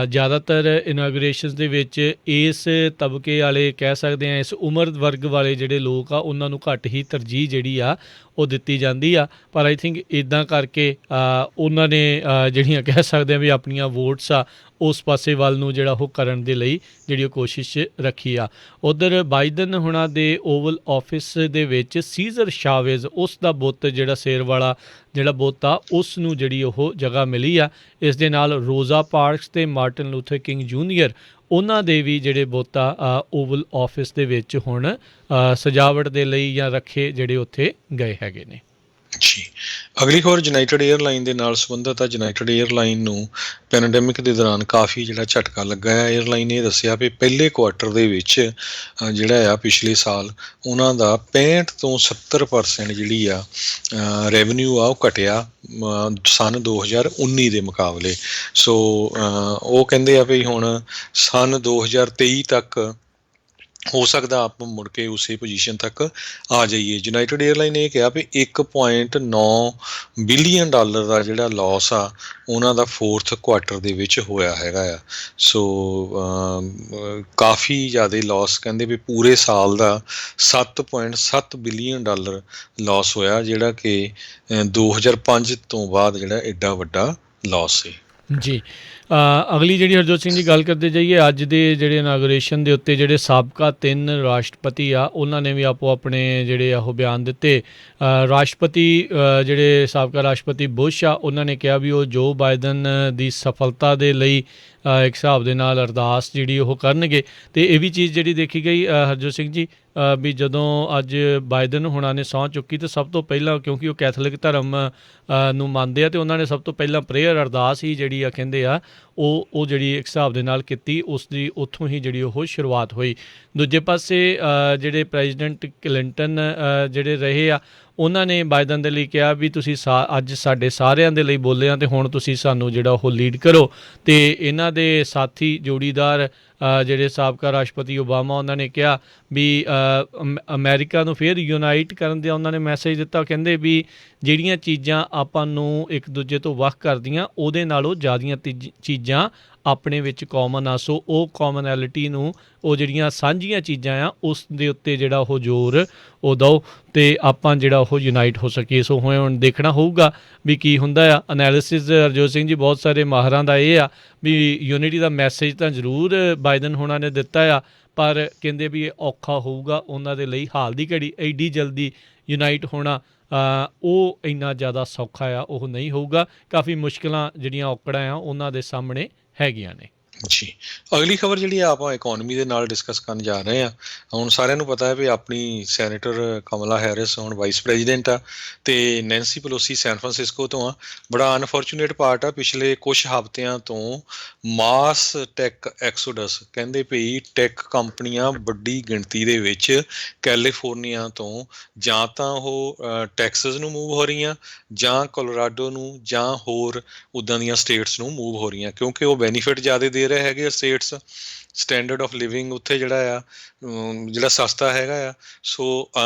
ਜ਼ਿਆਦਾਤਰ ਇਨਾਗੂਰੇਸ਼ਨਸ ਦੇ ਵਿੱਚ ਇਸ ਤਬਕੇ ਵਾਲੇ ਕਹਿ ਸਕਦੇ ਹਾਂ, ਇਸ ਉਮਰ ਵਰਗ ਵਾਲੇ ਜਿਹੜੇ ਲੋਕ ਆ ਉਹਨਾਂ ਨੂੰ ਘੱਟ ਹੀ ਤਰਜੀਹ ਜਿਹੜੀ ਆ ਉਹ ਦਿੱਤੀ ਜਾਂਦੀ ਆ। ਪਰ ਆਈ ਥਿੰਕ ਇੱਦਾਂ ਕਰਕੇ ਉਹਨਾਂ ਨੇ ਜਿਹੜੀਆਂ ਕਹਿ ਸਕਦੇ ਹਾਂ ਵੀ ਆਪਣੀਆਂ ਵੋਟਸ ਆ ਉਸ ਪਾਸੇ ਵੱਲ ਨੂੰ ਜਿਹੜਾ ਉਹ ਕਰਨ ਦੇ ਲਈ ਜਿਹੜੀ ਉਹ ਕੋਸ਼ਿਸ਼ ਰੱਖੀ ਆ। ਉੱਧਰ ਬਾਈਡਨ ਹੁਣਾਂ ਦੇ ਓਵਲ ਆਫਿਸ ਦੇ ਵਿੱਚ ਸੀਜ਼ਰ ਸ਼ਾਵੇਜ਼ ਉਸ ਦਾ ਬੁੱਤ ਜਿਹੜਾ ਸ਼ੇਰ ਵਾਲਾ ਜਿਹੜਾ ਬੁੱਤ ਆ ਉਸ ਨੂੰ ਜਿਹੜੀ ਉਹ ਜਗ੍ਹਾ ਮਿਲੀ ਆ। ਇਸ ਦੇ ਨਾਲ ਰੋਜ਼ਾ ਪਾਰਕਸ ਅਤੇ ਮਾਰਟਨ ਲੂਥਰ ਕਿੰਗ ਜੂਨੀਅਰ ਉਹਨਾਂ ਦੇ ਵੀ ਜਿਹੜੇ ਬੁੱਤ ਆ ਓਵਲ ਆਫਿਸ ਦੇ ਵਿੱਚ ਹੁਣ ਸਜਾਵਟ ਦੇ ਲਈ ਜਾਂ ਰੱਖੇ ਜਿਹੜੇ ਉੱਥੇ ਗਏ ਹੈਗੇ ਨੇ। ਜੀ, ਅਗਲੀ ਖਬਰ ਯੂਨਾਈਟਿਡ ਏਅਰਲਾਈਨ ਦੇ ਨਾਲ ਸੰਬੰਧਿਤ ਆ। ਯੂਨਾਈਟਿਡ ਏਅਰਲਾਈਨ ਨੂੰ ਪੈਂਡੈਮਿਕ ਦੇ ਦੌਰਾਨ ਕਾਫੀ ਜਿਹੜਾ ਝਟਕਾ ਲੱਗਾ ਹੈ। ਏਅਰਲਾਈਨ ਨੇ ਦੱਸਿਆ ਵੀ ਪਹਿਲੇ ਕੁਆਰਟਰ ਦੇ ਵਿੱਚ ਜਿਹੜਾ ਆ ਪਿਛਲੇ ਸਾਲ ਉਹਨਾਂ ਦਾ 65 ਤੋਂ 70% ਜਿਹੜੀ ਆ ਰੈਵਨਿਊ ਆ ਉਹ ਘਟਿਆ ਸੰਨ 2019 ਦੇ ਮੁਕਾਬਲੇ। ਸੋ ਉਹ ਕਹਿੰਦੇ ਆ ਵੀ ਹੁਣ ਸੰਨ 2023 ਤੱਕ ਹੋ ਸਕਦਾ ਆਪਾਂ ਮੁੜ ਕੇ ਉਸੇ ਪੋਜੀਸ਼ਨ ਤੱਕ ਆ ਜਾਈਏ। ਯੂਨਾਈਟਿਡ ਏਅਰਲਾਈਨ ਨੇ ਇਹ ਕਿਹਾ ਵੀ 1.9 ਬਿਲੀਅਨ ਡਾਲਰ ਦਾ ਜਿਹੜਾ ਲਾਸ ਆ ਉਹਨਾਂ ਦਾ ਫੋਰਥ ਕੁਆਟਰ ਦੇ ਵਿੱਚ ਹੋਇਆ ਹੈਗਾ ਆ। ਸੋ ਕਾਫੀ ਜ਼ਿਆਦਾ ਲਾਸ, ਕਹਿੰਦੇ ਵੀ ਪੂਰੇ ਸਾਲ ਦਾ 7.7 ਬਿਲੀਅਨ ਡਾਲਰ ਲਾਸ ਹੋਇਆ, ਜਿਹੜਾ ਕਿ 2005 ਤੋਂ ਬਾਅਦ ਜਿਹੜਾ ਐਡਾ ਵੱਡਾ ਲਾਸ ਸੀ। ਜੀ। ਅਗਲੀ ਜਿਹੜੀ ਹਰਜੋਤ ਸਿੰਘ ਜੀ ਗੱਲ ਕਰਦੇ ਜਾਈਏ, ਅੱਜ ਦੇ ਜਿਹੜੇ ਇਨਾਗੂਰੇਸ਼ਨ ਦੇ ਉੱਤੇ ਜਿਹੜੇ ਸਾਬਕਾ 3 ਰਾਸ਼ਟਰਪਤੀ ਆ ਉਹਨਾਂ ਨੇ ਵੀ ਆਪੋ ਆਪਣੇ ਜਿਹੜੇ ਉਹ ਬਿਆਨ ਦਿੱਤੇ। ਰਾਸ਼ਟਰਪਤੀ ਜਿਹੜੇ ਸਾਬਕਾ ਰਾਸ਼ਟਰਪਤੀ ਬੁਸ਼ ਆ ਉਹਨਾਂ ਨੇ ਕਿਹਾ ਵੀ ਉਹ ਜੋ ਬਾਈਡਨ ਦੀ ਸਫਲਤਾ ਦੇ ਲਈ ਇੱਕ ਹਿਸਾਬ ਦੇ ਨਾਲ ਅਰਦਾਸ ਜਿਹੜੀ ਉਹ ਕਰਨਗੇ। ਅਤੇ ਇਹ ਵੀ ਚੀਜ਼ ਜਿਹੜੀ ਦੇਖੀ ਗਈ ਹਰਜੋਤ ਸਿੰਘ ਜੀ ਵੀ ਜਦੋਂ ਅੱਜ ਬਾਈਡਨ ਹੁਣਾਂ ਨੇ ਸਹੁੰ ਚੁੱਕੀ ਤਾਂ ਸਭ ਤੋਂ ਪਹਿਲਾਂ, ਕਿਉਂਕਿ ਉਹ ਕੈਥੋਲਿਕ ਧਰਮ ਨੂੰ ਮੰਨਦੇ ਆ, ਅਤੇ ਉਹਨਾਂ ਨੇ ਸਭ ਤੋਂ ਪਹਿਲਾਂ ਪ੍ਰੇਅਰ ਅਰਦਾਸ ਹੀ ਜਿਹੜੀ ਆ ਕਹਿੰਦੇ ਆ ਉਹ ਜਿਹੜੀ ਇੱਕ ਹਿਸਾਬ ਦੇ ਨਾਲ ਕੀਤੀ, ਉਸ ਦੀ ਉੱਥੋਂ ਹੀ ਜਿਹੜੀ ਉਹ ਸ਼ੁਰੂਆਤ ਹੋਈ। ਦੂਜੇ ਪਾਸੇ ਜਿਹੜੇ ਪ੍ਰੈਜ਼ੀਡੈਂਟ ਕਲਿੰਟਨ ਜਿਹੜੇ ਰਹੇ ਆ ਉਹਨਾਂ ਨੇ ਬਾਈਡਨ ਦੇ ਲਈ ਕਿਹਾ ਵੀ ਤੁਸੀਂ ਅੱਜ ਸਾਡੇ ਸਾਰਿਆਂ ਦੇ ਲਈ ਬੋਲੇ ਆ ਅਤੇ ਹੁਣ ਤੁਸੀਂ ਸਾਨੂੰ ਜਿਹੜਾ ਉਹ ਲੀਡ ਕਰੋ। ਅਤੇ ਇਹਨਾਂ ਦੇ ਸਾਥੀ ਜੋੜੀਦਾਰ ਜਿਹੜੇ ਸਾਬਕਾ ਰਾਸ਼ਟਰਪਤੀ ਓਬਾਮਾ, ਉਹਨਾਂ ਨੇ ਕਿਹਾ ਵੀ ਅਮਰੀਕਾ ਨੂੰ ਫਿਰ ਯੂਨਾਈਟ ਕਰਨ ਦਾ ਉਹਨਾਂ ਨੇ ਮੈਸੇਜ ਦਿੱਤਾ। ਕਹਿੰਦੇ ਵੀ ਜਿਹੜੀਆਂ ਚੀਜ਼ਾਂ ਆਪਾਂ ਨੂੰ ਇੱਕ ਦੂਜੇ ਤੋਂ ਵੱਖ ਕਰਦੀਆਂ ਉਹਦੇ ਨਾਲੋਂ ਜ਼ਿਆਦੀਆਂ ਚੀਜ਼ਾਂ ਆਪਣੇ ਵਿੱਚ ਕਾਮਨ ਆ, ਸੋ ਉਹ ਕਾਮਨੈਲਿਟੀ ਨੂੰ, ਉਹ ਜਿਹੜੀਆਂ ਸਾਂਝੀਆਂ ਚੀਜ਼ਾਂ ਆ ਉਸ ਦੇ ਉੱਤੇ ਜਿਹੜਾ ਉਹ ਜ਼ੋਰ ਉਹ ਦਿਓ ਅਤੇ ਆਪਾਂ ਜਿਹੜਾ ਉਹ ਯੂਨਾਈਟ ਹੋ ਸਕੀਏ। ਸੋ ਹੁਣ ਦੇਖਣਾ ਹੋਊਗਾ ਵੀ ਕੀ ਹੁੰਦਾ ਆ। ਅਨੈਲਿਸਿਸ ਹਰਜੋਤ ਸਿੰਘ ਜੀ ਬਹੁਤ ਸਾਰੇ ਮਾਹਰਾਂ ਦਾ ਇਹ ਆ ਵੀ ਯੂਨਿਟੀ ਦਾ ਮੈਸੇਜ ਤਾਂ ਜ਼ਰੂਰ ਬਾਈਡਨ ਹੋਣਾ ਨੇ ਦਿੱਤਾ ਆ, ਪਰ ਕਹਿੰਦੇ ਵੀ ਇਹ ਔਖਾ ਹੋਊਗਾ ਉਹਨਾਂ ਦੇ ਲਈ। ਹਾਲ ਦੀ ਘੜੀ ਐਡੀ ਜਲਦੀ ਯੂਨਾਈਟ ਹੋਣਾ ਉਹ ਇੰਨਾ ਜ਼ਿਆਦਾ ਸੌਖਾ ਆ ਉਹ ਨਹੀਂ ਹੋਊਗਾ। ਕਾਫੀ ਮੁਸ਼ਕਿਲਾਂ ਜਿਹੜੀਆਂ ਔਕੜਾਂ ਆ ਉਹਨਾਂ ਦੇ ਸਾਹਮਣੇ ਹੈਗੀਆਂ ਨੇ। ਜੀ, ਅਗਲੀ ਖਬਰ ਜਿਹੜੀ ਆ ਆਪਾਂ ਇਕੋਨਮੀ ਦੇ ਨਾਲ ਡਿਸਕਸ ਕਰਨ ਜਾ ਰਹੇ ਹਾਂ। ਹੁਣ ਸਾਰਿਆਂ ਨੂੰ ਪਤਾ ਹੈ ਵੀ ਆਪਣੀ ਸੈਨੇਟਰ ਕਮਲਾ ਹੈਰਿਸ ਹੁਣ ਵਾਈਸ ਪ੍ਰੈਜ਼ੀਡੈਂਟ ਆ ਅਤੇ ਨੈਂਸੀ ਪਲੋਸੀ ਸੈਨ ਫਰਾਂਸਿਸਕੋ ਤੋਂ ਆ। ਬੜਾ ਅਨਫੋਰਚੂਨੇਟ ਪਾਰਟ ਆ, ਪਿਛਲੇ ਕੁਛ ਹਫ਼ਤਿਆਂ ਤੋਂ ਮਾਸ ਟੈਕ ਐਕਸੋਡਸ, ਕਹਿੰਦੇ ਪਈ ਟੈਕ ਕੰਪਨੀਆਂ ਵੱਡੀ ਗਿਣਤੀ ਦੇ ਵਿੱਚ ਕੈਲੀਫੋਰਨੀਆ ਤੋਂ ਜਾਂ ਤਾਂ ਉਹ ਟੈਕਸਸ ਨੂੰ ਮੂਵ ਹੋ ਰਹੀਆਂ, ਜਾਂ ਕੋਲੋਰਾਡੋ ਨੂੰ, ਜਾਂ ਹੋਰ ਉੱਦਾਂ ਦੀਆਂ ਸਟੇਟਸ ਨੂੰ ਮੂਵ ਹੋ ਰਹੀਆਂ, ਕਿਉਂਕਿ ਉਹ ਬੈਨੀਫਿਟ ਜ਼ਿਆਦਾ ਦੇ ਰਹੇ ਹੈਗੇ ਆ ਸਟੇਟਸ। ਸਟੈਂਡਰਡ ਆਫ ਲਿਵਿੰਗ ਉੱਥੇ ਜਿਹੜਾ ਆ ਜਿਹੜਾ ਸਸਤਾ ਹੈਗਾ ਆ। ਸੋ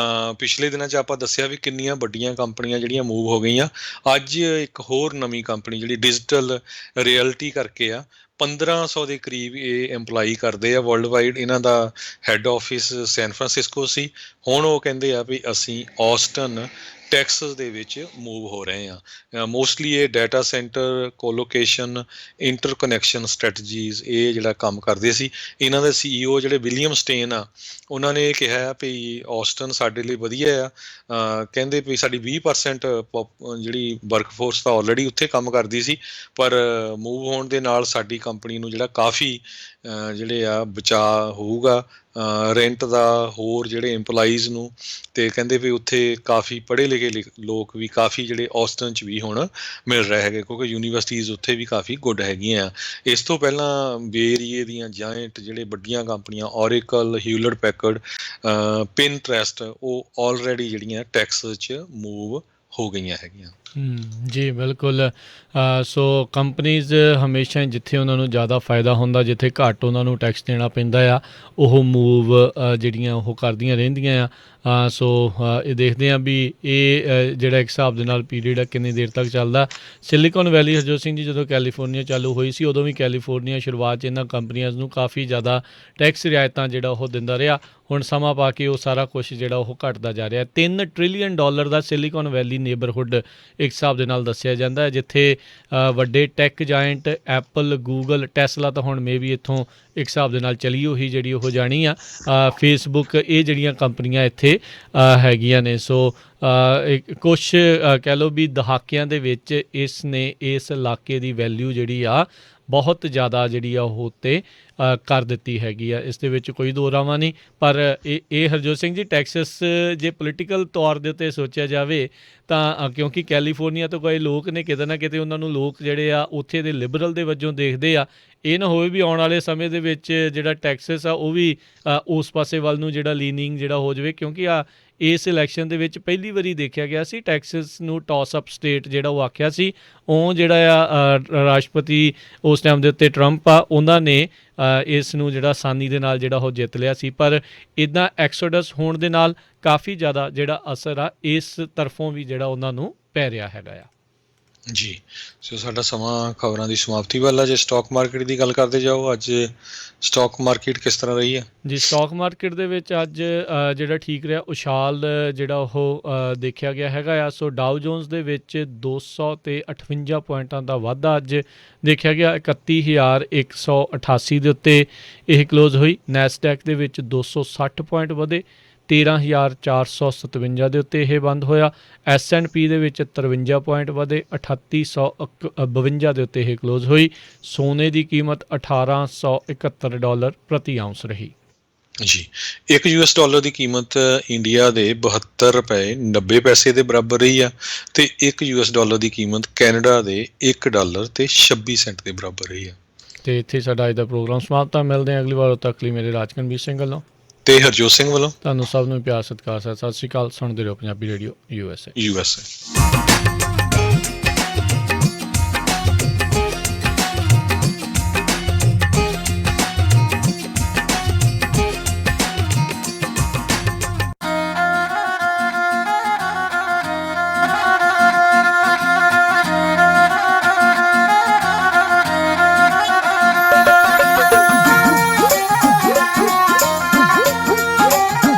ਪਿਛਲੇ ਦਿਨਾਂ 'ਚ ਆਪਾਂ ਦੱਸਿਆ ਵੀ ਕਿੰਨੀਆਂ ਵੱਡੀਆਂ ਕੰਪਨੀਆਂ ਜਿਹੜੀਆਂ ਮੂਵ ਹੋ ਗਈਆਂ। ਅੱਜ ਇੱਕ ਹੋਰ ਨਵੀਂ ਕੰਪਨੀ ਜਿਹੜੀ ਡਿਜੀਟਲ ਰਿਅਲਟੀ ਕਰਕੇ ਆ, 1500 ਦੇ ਕਰੀਬ ਇਹ ਇੰਪਲਾਈ ਕਰਦੇ ਆ ਵਰਲਡ ਵਾਈਡ। ਇਹਨਾਂ ਦਾ ਹੈੱਡ ਆਫਿਸ ਸੈਨ ਫਰਾਂਸਿਸਕੋ ਸੀ, ਹੁਣ ਉਹ ਕਹਿੰਦੇ ਆ ਵੀ ਅਸੀਂ ਔਸਟਨ ਟੈਕਸਸ ਦੇ ਵਿੱਚ ਮੂਵ ਹੋ ਰਹੇ ਹਾਂ। ਮੋਸਟਲੀ ਇਹ ਡਾਟਾ ਸੈਂਟਰ, ਕੋਲੋਕੇਸ਼ਨ, ਇੰਟਰਕਨੈਕਸ਼ਨ ਸਟ੍ਰੈਟਜੀਜ਼ ਇਹ ਜਿਹੜਾ ਕੰਮ ਕਰਦੇ ਸੀ। ਇਹਨਾਂ ਦੇ CEO ਜਿਹੜੇ ਵਿਲੀਅਮ ਸਟੇਨ ਆ, ਉਹਨਾਂ ਨੇ ਇਹ ਕਿਹਾ ਵੀ ਔਸਟਨ ਸਾਡੇ ਲਈ ਵਧੀਆ ਆ। ਕਹਿੰਦੇ ਵੀ ਸਾਡੀ 20% ਜਿਹੜੀ ਵਰਕਫੋਰਸ ਤਾਂ ਆਲਰੇਡੀ ਉੱਥੇ ਕੰਮ ਕਰਦੀ ਸੀ, ਪਰ ਮੂਵ ਹੋਣ ਦੇ ਨਾਲ ਸਾਡੀ ਕੰਪਨੀ ਨੂੰ ਜਿਹੜਾ ਕਾਫੀ ਜਿਹੜੇ ਆ ਬਚਾਅ ਹੋਊਗਾ ਰੈਂਟ ਦਾ, ਹੋਰ ਜਿਹੜੇ ਇੰਪਲਾਈਜ਼ ਨੂੰ। ਅਤੇ ਕਹਿੰਦੇ ਵੀ ਉੱਥੇ ਕਾਫੀ ਪੜ੍ਹੇ ਲਿਖੇ ਲੋਕ ਵੀ ਕਾਫੀ ਜਿਹੜੇ ਔਸਟਨ 'ਚ ਵੀ ਹੁਣ ਮਿਲ ਰਹੇ ਹੈਗੇ, ਕਿਉਂਕਿ ਯੂਨੀਵਰਸਿਟੀਜ਼ ਉੱਥੇ ਵੀ ਕਾਫੀ ਗੁੱਡ ਹੈਗੀਆਂ ਆ। ਇਸ ਤੋਂ ਪਹਿਲਾਂ ਬੇ ਏਰੀਏ ਦੀਆਂ ਜਾਇੰਟ ਜਿਹੜੇ ਵੱਡੀਆਂ ਕੰਪਨੀਆਂ ਔਰੇਕਲ, ਹਿਊਲਟ ਪੈਕਰਡ, ਪਿੰਟਰੈਸਟ, ਉਹ ਆਲਰੇਡੀ ਜਿਹੜੀਆਂ ਟੈਕਸਸ 'ਚ ਮੂਵ ਹੋ ਗਈਆਂ ਹੈਗੀਆਂ। ਜੀ ਬਿਲਕੁਲ। ਸੋ ਕੰਪਨੀਜ਼ ਹਮੇਸ਼ਾ ਜਿੱਥੇ ਉਹਨਾਂ ਨੂੰ ਜ਼ਿਆਦਾ ਫਾਇਦਾ ਹੁੰਦਾ, ਜਿੱਥੇ ਘੱਟ ਉਹਨਾਂ ਨੂੰ ਟੈਕਸ ਦੇਣਾ ਪੈਂਦਾ ਆ, ਉਹ ਮੂਵ ਜਿਹੜੀਆਂ ਉਹ ਕਰਦੀਆਂ ਰਹਿੰਦੀਆਂ ਆ। ਸੋ ਇਹ ਦੇਖਦੇ ਹਾਂ ਵੀ ਇਹ ਜਿਹੜਾ ਇੱਕ ਹਿਸਾਬ ਦੇ ਨਾਲ ਪੀਰੀਅਡ ਆ ਕਿੰਨੀ ਦੇਰ ਤੱਕ ਚੱਲਦਾ। ਸਿਲੀਕਨ ਵੈਲੀ, ਹਰਜੋਤ ਸਿੰਘ ਜੀ, ਜਦੋਂ ਕੈਲੀਫੋਰਨੀਆ ਚਾਲੂ ਹੋਈ ਸੀ ਉਦੋਂ ਵੀ ਕੈਲੀਫੋਰਨੀਆ ਸ਼ੁਰੂਆਤ 'ਚ ਇਹਨਾਂ ਕੰਪਨੀਆਂ ਨੂੰ ਕਾਫੀ ਜ਼ਿਆਦਾ ਟੈਕਸ ਰਿਆਇਤਾਂ ਜਿਹੜਾ ਉਹ ਦਿੰਦਾ ਰਿਹਾ। ਹੁਣ ਸਮਾਂ ਪਾ ਕੇ ਉਹ ਸਾਰਾ ਕੁਛ ਜਿਹੜਾ ਉਹ ਘਟਦਾ ਜਾ ਰਿਹਾ। $3 ਟ੍ਰਿਲੀਅਨ ਦਾ ਸਿਲੀਕਨ ਵੈਲੀ ਨੇਬਰਹੁੱਡ ਇੱਕ ਹਿਸਾਬ ਦੇ ਨਾਲ ਦੱਸਿਆ ਜਾਂਦਾ ਹੈ, ਜਿੱਥੇ ਵੱਡੇ tech giant Apple, Google, Tesla ਤਾਂ ਹੁਣ ਵੀ ਇੱਥੋਂ ਇੱਕ ਹਿਸਾਬ ਦੇ ਨਾਲ ਚਲੀ ਉਹੀ ਜਿਹੜੀ ਉਹ ਜਾਣੀ ਆ, ਫੇਸਬੁੱਕ, ਇਹ ਜਿਹੜੀਆਂ ਕੰਪਨੀਆਂ ਇੱਥੇ ਹੈਗੀਆਂ ਨੇ। ਸੋ ਕੁਛ ਕਹਿ ਲਓ ਵੀ ਦਹਾਕਿਆਂ ਦੇ ਵਿੱਚ ਇਸ ਨੇ ਇਸ ਇਲਾਕੇ ਦੀ ਵੈਲਿਊ ਜਿਹੜੀ ਆ ਬਹੁਤ ਜ਼ਿਆਦਾ ਜਿਹੜੀ ਆ ਉਹ ਉੱਤੇ ਕਰ ਦਿੱਤੀ ਹੈਗੀ ਆ। ਇਸ ਦੇ ਵਿੱਚ ਕੋਈ ਦੋ ਰਾਵਾਂ ਨਹੀਂ। ਪਰ ਇਹ ਹਰਜੋਤ ਸਿੰਘ ਜੀ, ਟੈਕਸਸ ਜੇ ਪੋਲੀਟੀਕਲ ਤੌਰ ਦੇ ਉੱਤੇ ਸੋਚਿਆ ਜਾਵੇ ਤਾਂ ਕਿਉਂਕਿ ਕੈਲੀਫੋਰਨੀਆ ਤੋਂ ਗਏ ਲੋਕ ਨੇ, ਕਿਤੇ ਨਾ ਕਿਤੇ ਉਹਨਾਂ ਨੂੰ ਲੋਕ ਜਿਹੜੇ ਆ ਉੱਥੇ ਦੇ ਲਿਬਰਲ ਦੇ ਵਜੋਂ ਦੇਖਦੇ ਆ। ਇਹ ਨਾ ਹੋਵੇ ਵੀ ਆਉਣ ਵਾਲੇ ਸਮੇਂ ਦੇ ਵਿੱਚ ਜਿਹੜਾ ਟੈਕਸਸ ਆ ਉਹ ਵੀ ਉਸ ਪਾਸੇ ਵੱਲ ਨੂੰ ਜਿਹੜਾ ਲੀਨਿੰਗ ਜਿਹੜਾ ਹੋ ਜਾਵੇ, ਕਿਉਂਕਿ ਇਸ ਇਲੈਕਸ਼ਨ ਦੇ ਵਿੱਚ ਪਹਿਲੀ ਵਾਰੀ ਦੇਖਿਆ ਗਿਆ ਸੀ। ਟੈਕਸਸ ਨੂੰ ਟਾਸ ਅਪ ਸਟੇਟ ਜਿਹੜਾ ਉਹ ਆਖਿਆ ਸੀ, ਉਹ ਜਿਹੜਾ ਆ ਰਾਸ਼ਟਰਪਤੀ ਉਸ ਟਾਈਮ ਦੇ ਉੱਤੇ ਟਰੰਪ ਆ, ਉਹਨਾਂ ਨੇ ਇਸ ਨੂੰ ਜਿਹੜਾ ਆਸਾਨੀ ਦੇ ਨਾਲ ਜਿਹੜਾ ਉਹ ਜਿੱਤ ਲਿਆ ਸੀ। ਪਰ ਇੱਦਾਂ ਐਕਸੋਡਸ ਹੋਣ ਦੇ ਨਾਲ ਕਾਫੀ ਜ਼ਿਆਦਾ ਜਿਹੜਾ ਅਸਰ ਆ ਇਸ ਤਰਫੋਂ ਵੀ ਜਿਹੜਾ ਉਹਨਾਂ ਨੂੰ ਪੈ ਰਿਹਾ ਹੈਗਾ ਆ। ਜੀ, ਸੋ ਸਾਡਾ ਸਮਾਂ ਖਬਰਾਂ ਦੀ ਸਮਾਪਤੀ ਵੱਲ ਆ। ਜੇ ਸਟਾਕ ਮਾਰਕੀਟ ਦੀ ਗੱਲ ਕਰਦੇ ਜਾਓ, ਅੱਜ ਸਟਾਕ ਮਾਰਕੀਟ ਕਿਸ ਤਰ੍ਹਾਂ ਰਹੀ ਹੈ? ਜੀ, ਸਟਾਕ ਮਾਰਕੀਟ ਦੇ ਵਿੱਚ ਅੱਜ ਜਿਹੜਾ ਠੀਕ ਰਿਹਾ ਉਛਾਲ ਜਿਹੜਾ ਉਹ ਦੇਖਿਆ ਗਿਆ ਹੈਗਾ ਆ। ਸੋ ਡਾਊ ਜੋਨਸ ਦੇ ਵਿੱਚ 258 ਪੁਆਇੰਟਾਂ ਦਾ ਵਾਧਾ ਅੱਜ ਦੇਖਿਆ ਗਿਆ, 31,188 ਦੇ ਉੱਤੇ ਇਹ ਕਲੋਜ਼ ਹੋਈ। ਨੈਸਡੈਕ ਦੇ ਵਿੱਚ 260 ਪੁਆਇੰਟ ਵਧੇ, 13,457 ਦੇ ਉੱਤੇ ਇਹ ਬੰਦ ਹੋਇਆ। S&P ਦੇ ਵਿੱਚ 53 ਪੁਆਇੰਟ ਵਧੇ, 3,852 ਦੇ ਉੱਤੇ ਇਹ ਕਲੋਜ਼ ਹੋਈ। ਸੋਨੇ ਦੀ ਕੀਮਤ $1,871 ਪ੍ਰਤੀ ਆਉਂਸ ਰਹੀ। ਜੀ, ਇੱਕ US ਡਾਲਰ ਦੀ ਕੀਮਤ ਇੰਡੀਆ ਦੇ 72 ਰੁਪਏ 90 ਪੈਸੇ ਦੇ ਬਰਾਬਰ ਰਹੀ ਆ, ਤੇ ਇੱਕ US ਡਾਲਰ ਦੀ ਕੀਮਤ ਕੈਨੇਡਾ ਦੇ $1 ਤੇ 26 ਸੈਂਟ ਦੇ ਬਰਾਬਰ ਰਹੀ ਆ। ਤੇ ਇੱਥੇ ਸਾਡਾ ਅੱਜ ਦਾ ਪ੍ਰੋਗਰਾਮ ਸਮਾਪਤ ਆ। ਮਿਲਦੇ ਹਾਂ ਅਗਲੀ ਵਾਰ, ਉਦੋਂ ਤੱਕ ਲਈ ਮੇਰੇ ਰਾਜਕਨਵੀਰ ਸਿੰਘ ਵੱਲੋਂ ਤੇ ਹਰਜੋਤ ਸਿੰਘ ਵੱਲੋਂ ਤੁਹਾਨੂੰ ਸਭ ਨੂੰ ਪਿਆਰ ਸਤਿਕਾਰ ਸਤਿ ਸ਼੍ਰੀ ਅਕਾਲ। ਸੁਣਦੇ ਰਹੋ ਪੰਜਾਬੀ ਰੇਡੀਓ USA।